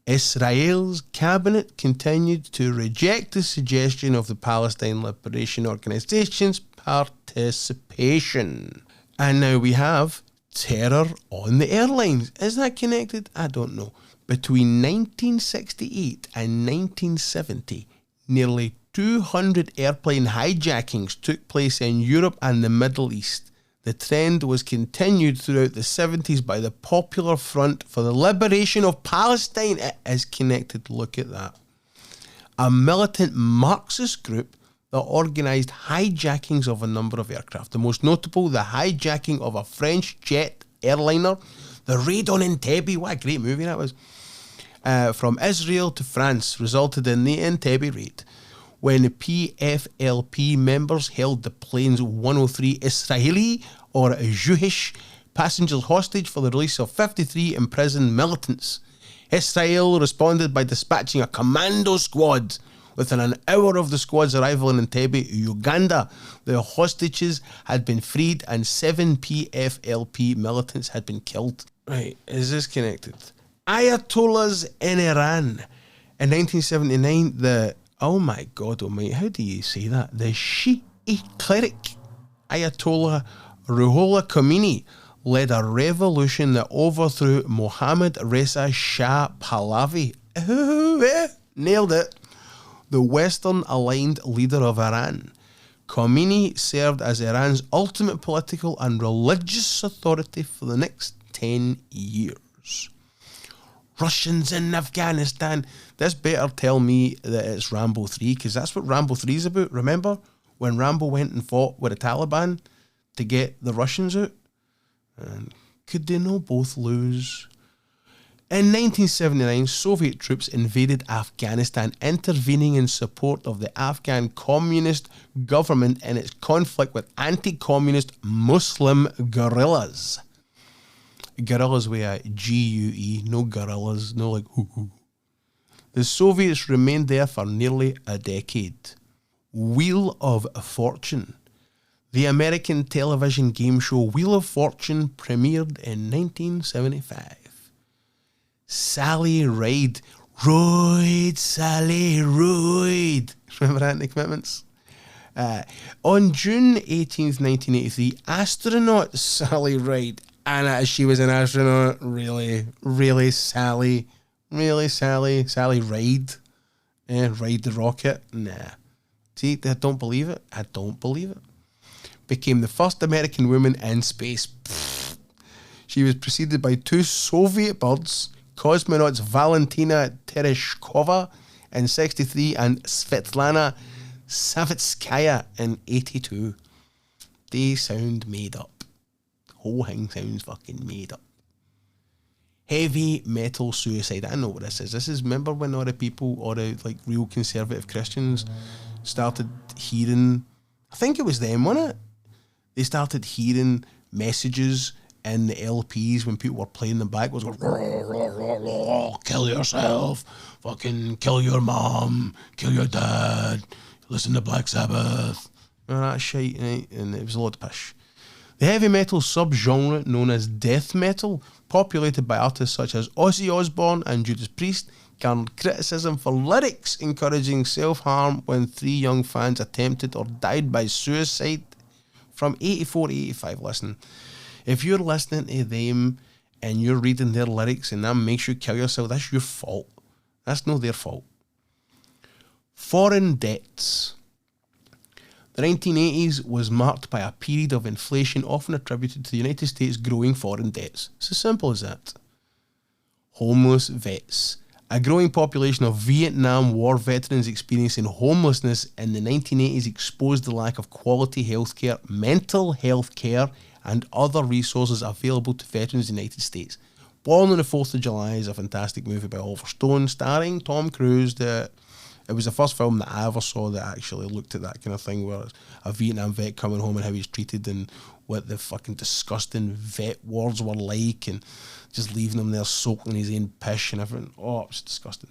Israel's cabinet continued to reject the suggestion of the Palestine Liberation Organization's participation. And now we have terror on the airlines. Is that connected? I don't know. Between 1968 and 1970, nearly 200 airplane hijackings took place in Europe and the Middle East. The trend was continued throughout the 70s by the Popular Front for the Liberation of Palestine. It is connected, look at that. A militant Marxist group that organised hijackings of a number of aircraft. The most notable, the hijacking of a French jet airliner, the raid on Entebbe, what a great movie that was, from Israel to France, resulted in the Entebbe raid, when the PFLP members held the plane's 103 Israeli or Jewish passengers hostage for the release of 53 imprisoned militants. Israel responded by dispatching a commando squad. Within an hour of the squad's arrival in Entebbe, Uganda, the hostages had been freed and 7 PFLP militants had been killed. Right, is this connected? Ayatollahs in Iran. In 1979, oh my God, oh my, how do you say that? The Shi'i cleric Ayatollah Ruhollah Khomeini led a revolution that overthrew Mohammad Reza Shah Pahlavi. Nailed it. The Western-aligned leader of Iran. Khomeini served as Iran's ultimate political and religious authority for the next 10 years. Russians in Afghanistan. This better tell me that it's Rambo 3, because that's what Rambo 3 is about. Remember when Rambo went and fought with the Taliban to get the Russians out? And could they not both lose? In 1979, Soviet troops invaded Afghanistan, intervening in support of the Afghan communist government in its conflict with anti-communist Muslim guerrillas. Guerrillas with a G-U-E, no guerrillas, no like hoo-hoo. The Soviets remained there for nearly a decade. Wheel of Fortune. The American television game show Wheel of Fortune premiered in 1975. Sally Ride. Ride, Sally, ride. Remember that in the Commitments? On June 18th, 1983, astronaut Sally Ride, and she was an astronaut, really, Sally Ride? Ride the rocket? Nah. See, I don't believe it. Became the first American woman in space. Pfft. She was preceded by 2 Soviet birds, cosmonauts Valentina Tereshkova in 1963 and Svetlana Savitskaya in 1982. They sound made up. The whole thing sounds fucking made up. Heavy metal suicide. I know what this is. This is, remember when all the people, all the like real conservative Christians started hearing, I think it was them, wasn't it? They started hearing messages in the LPs when people were playing them back. It was going, kill yourself, fucking kill your mom, kill your dad, listen to Black Sabbath, all that shit, right? And it was a lot of pish. The heavy metal subgenre known as death metal, populated by artists such as Ozzy Osbourne and Judas Priest, garnered criticism for lyrics encouraging self-harm when 3 young fans attempted or died by suicide from 84 to 85. Listen, if you're listening to them and you're reading their lyrics and that makes you kill yourself, that's your fault. That's not their fault. Foreign debts. The 1980s was marked by a period of inflation often attributed to the United States' growing foreign debts. It's as simple as that. Homeless vets. A growing population of Vietnam War veterans experiencing homelessness in the 1980s exposed the lack of quality healthcare, mental health care, and other resources available to veterans in the United States. Born on the 4th of July is a fantastic movie by Oliver Stone, starring Tom Cruise. It was the first film that I ever saw that actually looked at that kind of thing, where it's a Vietnam vet coming home and how he's treated and what the fucking disgusting vet wards were like, and just leaving him there soaked in his own piss and everything. Oh, it was disgusting.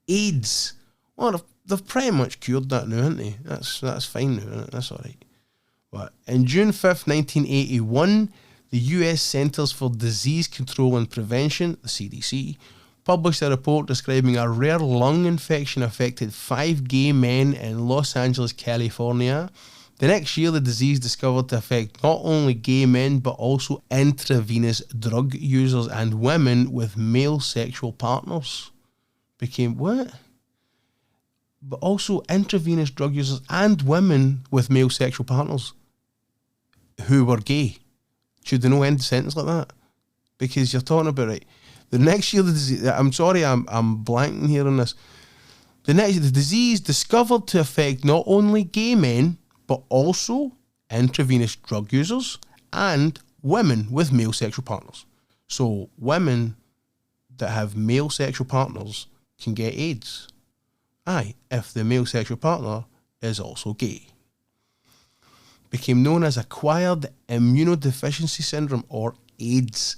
AIDS. Well, they've pretty much cured that now, haven't they? That's fine now, isn't it? That's alright. But in June 5th, 1981, the US Centers for Disease Control and Prevention, the CDC, published a report describing a rare lung infection affected 5 gay men in Los Angeles, California. The next year, the disease discovered to affect not only gay men, but also intravenous drug users and women with male sexual partners. Became what? But also intravenous drug users and women with male sexual partners who were gay. Should they not end the sentence like that? Because you're talking about it. The next year, the disease, I'm sorry, I'm blanking here on this. The disease discovered to affect not only gay men, but also intravenous drug users and women with male sexual partners. So women that have male sexual partners can get AIDS. Aye, if the male sexual partner is also gay. Became known as acquired immunodeficiency syndrome, or AIDS.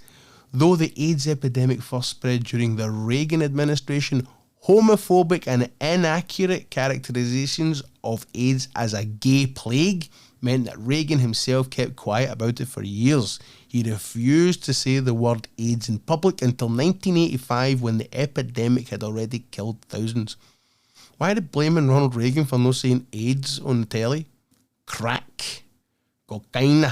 Though the AIDS epidemic first spread during the Reagan administration, homophobic and inaccurate characterizations of AIDS as a gay plague meant that Reagan himself kept quiet about it for years. He refused to say the word AIDS in public until 1985, when the epidemic had already killed thousands. Why are they blaming Ronald Reagan for not saying AIDS on the telly? Crack. Cocaine.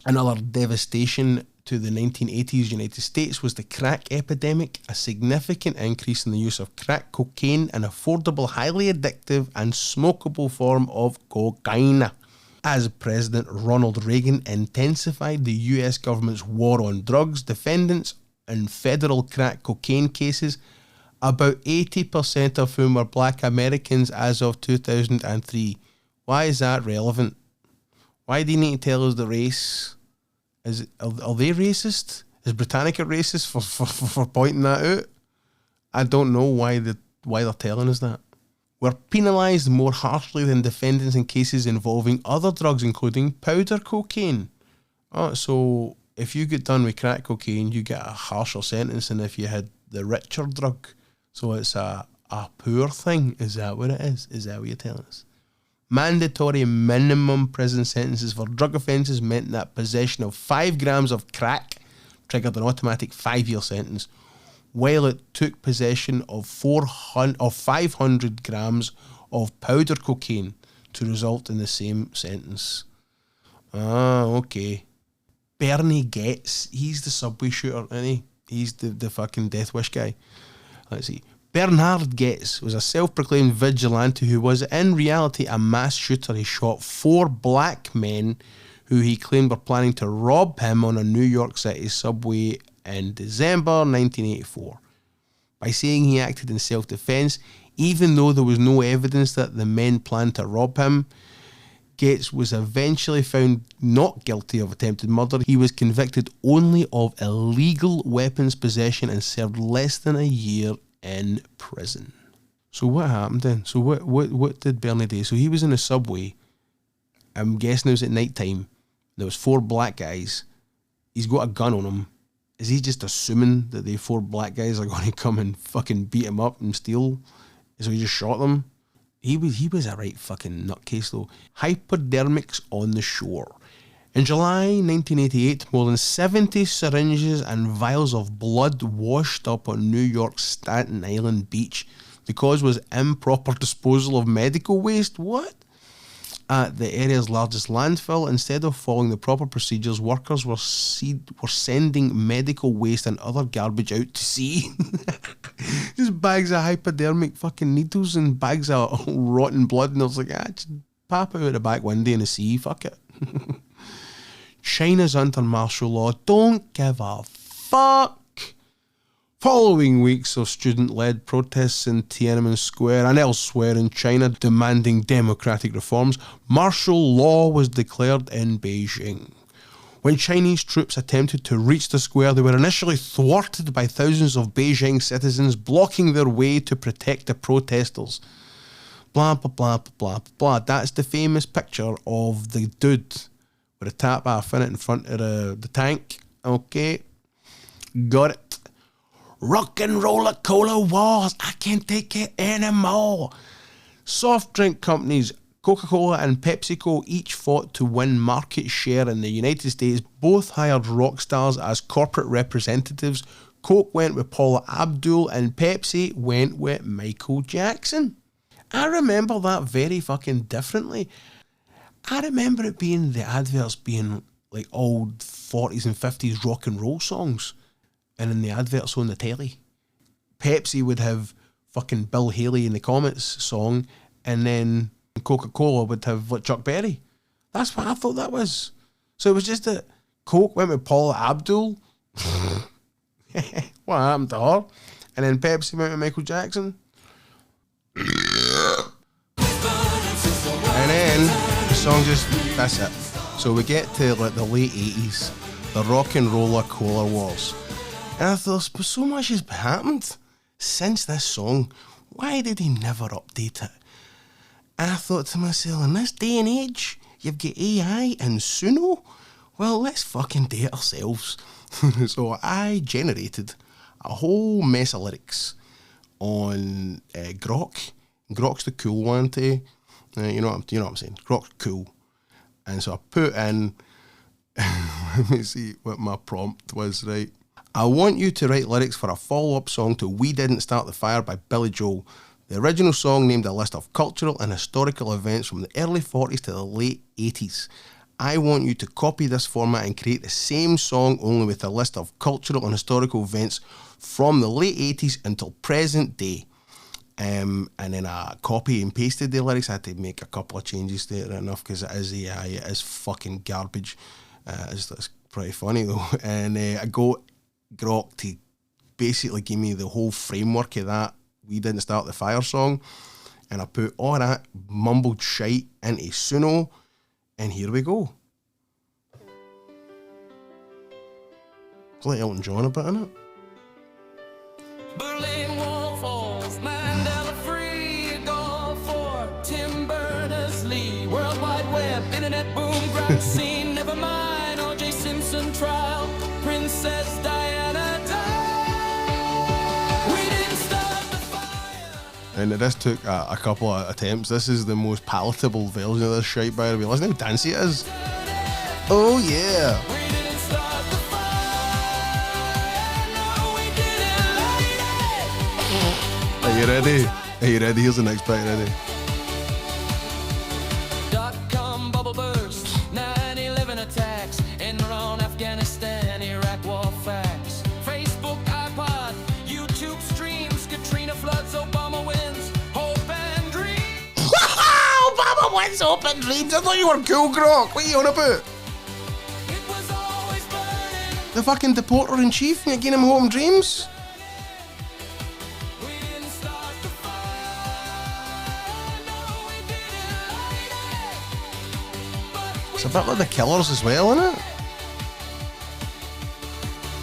Another devastation to the 1980s United States was the crack epidemic, a significant increase in the use of crack cocaine, an affordable, highly addictive and smokable form of cocaine. As President Ronald Reagan intensified the US government's war on drugs, defendants in federal crack cocaine cases, about 80% of whom were black Americans as of 2003. Why is that relevant? Why do you need to tell us the race? Are they racist? Is Britannica racist for pointing that out? I don't know why they're telling us that. We're penalised more harshly than defendants in cases involving other drugs, including powder cocaine. Oh, so if you get done with crack cocaine, you get a harsher sentence than if you had the richer drug. So it's a poor thing. Is that what it is? Is that what you're telling us? Mandatory minimum prison sentences for drug offences meant that possession of 5 grams of crack triggered an automatic 5-year sentence, while it took possession of 500 grams of powder cocaine to result in the same sentence. Ah, okay. Bernie Getz, he's the Subway shooter, isn't he? He's the fucking Death Wish guy. Let's see. Bernhard Getz was a self-proclaimed vigilante who was in reality a mass shooter. He shot 4 black men who he claimed were planning to rob him on a New York City subway in December 1984. By saying he acted in self-defense, even though there was no evidence that the men planned to rob him, Getz was eventually found not guilty of attempted murder. He was convicted only of illegal weapons possession and served less than a year in prison. So what happened then? So what did Bernie do? So he was in a subway. I'm guessing it was at night time. There was 4 black guys. He's got a gun on him. Is he just assuming that the 4 black guys are going to come and fucking beat him up and steal? So he just shot them? He was a right fucking nutcase though. Hypodermics on the shore. In July 1988, more than 70 syringes and vials of blood washed up on New York's Staten Island beach. The cause was improper disposal of medical waste. What? at the area's largest landfill. Instead of following the proper procedures, workers were sending medical waste and other garbage out to sea. Just bags of hypodermic fucking needles and bags of rotten blood, and I was like, just pop it out the back window in the sea, fuck it. China's under martial law, don't give a fuck. Following weeks of student-led protests in Tiananmen Square and elsewhere in China demanding democratic reforms, martial law was declared in Beijing. When Chinese troops attempted to reach the square, they were initially thwarted by thousands of Beijing citizens blocking their way to protect the protesters. Blah, blah, blah, blah, blah, blah. That's the famous picture of the dude with a tap off in it in front of the tank. Okay, got it. Rock and roller cola wars, I can't take it anymore. Soft drink companies Coca-Cola and PepsiCo each fought to win market share in the United States. Both hired rock stars as corporate representatives. Coke went with Paula Abdul and Pepsi went with Michael Jackson. I remember that very fucking differently. I remember it being the adverts being like old 40s and 50s rock and roll songs. And in the adverts on the telly, Pepsi would have fucking Bill Haley in the Comets song, and then Coca-Cola would have like Chuck Berry. That's what I thought that was. So it was just that Coke went with Paula Abdul. What happened to her? And then Pepsi went with Michael Jackson. And then the song just, that's it. So we get to like the late 80s, the rock and roller cola wars. And I thought, so much has happened since this song. Why did he never update it? And I thought to myself, in this day and age, you've got AI and Suno? Well, let's fucking do it ourselves. So I generated a whole mess of lyrics on Grok. Grok's the cool one to, you know what I'm saying? Grok's cool. And so I put in, let me see what my prompt was, right? I want you to write lyrics for a follow-up song to We Didn't Start the Fire by Billy Joel. The original song named a list of cultural and historical events from the early 40s to the late 80s. I want you to copy this format and create the same song only with a list of cultural and historical events from the late 80s until present day. And then I copy and pasted the lyrics. I had to make a couple of changes to it enough because it is AI, it is fucking garbage. It's pretty funny though. And I got Grok to basically give me the whole framework of that We Didn't Start the Fire song, and I put all that mumbled shite into Suno, and here we go. It's like Elton John a bit, innit? Berlin Wall falls, Mandela free, go for Tim Berners-Lee, World Wide Web, internet boom, crime scene, never mind, O.J. Simpson trial, Princess Diana died. We didn't start the fire. And this took a couple of attempts. This is the most palatable version of this shite, by the way. Listen how dancey it is. Oh yeah. Are you ready? Are you ready? Here's the next bit. Ready? .com bubble burst, 9/11 attacks, Enron, Afghanistan, Iraq war facts, Facebook, iPod, YouTube streams, Katrina floods, Obama wins, hope and dreams. Obama wins, hope and dreams. I thought you were cool, Grok. What are you on about? It was always burning. The fucking deporter in chief, and you're giving him hope and dreams. It's a bit like the Killers as well, isn't it?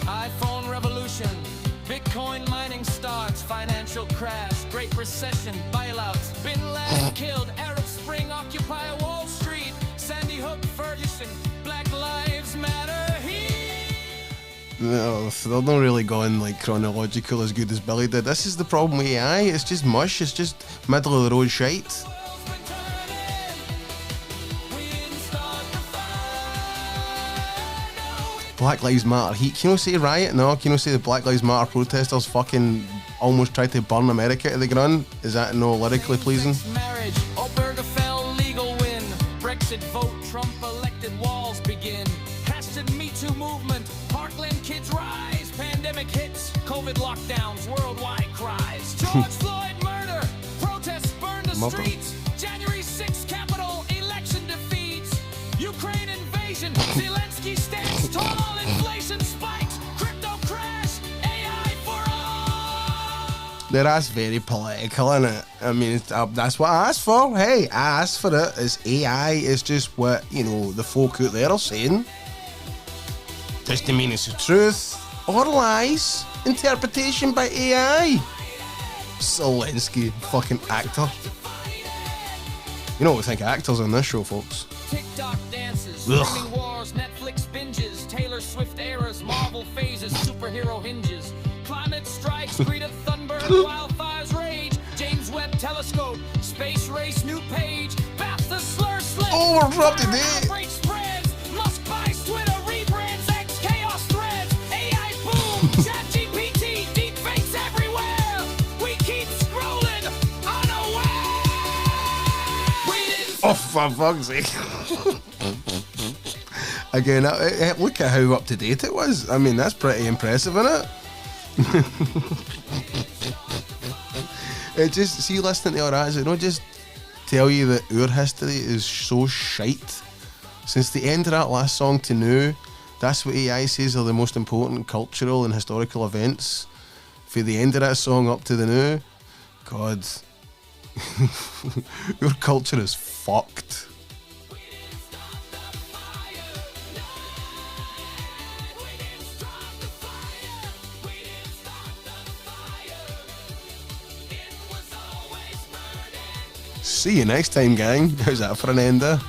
iPhone revolution, Bitcoin mining starts, financial crash, Great Recession, bailouts, Bin Laden killed, Arab Spring, Occupy Wall Street, Sandy Hook, Ferguson, Black Lives Matter, No, they're not really going like chronological as good as Billy did. This is the problem with AI. It's just mush. It's just middle of the road shite. Black Lives Matter heat. Can you say riot? No. Can you say the Black Lives Matter protesters fucking almost tried to burn America to the ground? Is that no lyrically pleasing? marriage, Obergefell legal win, vote Trump elected, walls begin. Hashtag Me Too movement, Parkland kids rise. Pandemic hits, COVID lockdowns, worldwide cries. George Floyd murder, protests burn the streets. January 6th Capitol election defeats. Ukraine invasion, Zelensky stands tall. Inflation spikes, crypto crash, AI for all. Now that's very political, isn't it? I mean, that's what I asked for. Hey, I asked for it. It's AI. It's just what, you know, the folk out there are saying. Doesn't mean it's the truth or lies. Interpretation by AI. Zelensky, fucking actor. You know what we think of actors on this show, folks. TikTok dances, streaming wars, Netflix binges, Taylor Swift eras, Marvel phases, superhero hinges, climate strikes, Greta Thunberg, wildfires rage, James Webb telescope, space race, new page, BAFTA slur slip. Oh, we're up to date. Outbreak spreads, Musk buys Twitter, rebrands, X chaos threads, AI boom, ChatGPT, deepfakes everywhere. We keep scrolling unaware. Oh, for fuck's sake. Again, look at how up to date it was. I mean, that's pretty impressive, isn't it? It just, see, listening to all that, it don't just tell you that our history is so shite. Since the end of that last song to now, that's what AI says are the most important cultural and historical events. For the end of that song up to the now, God, your culture is fucked. See you next time, gang. How's that for an ender?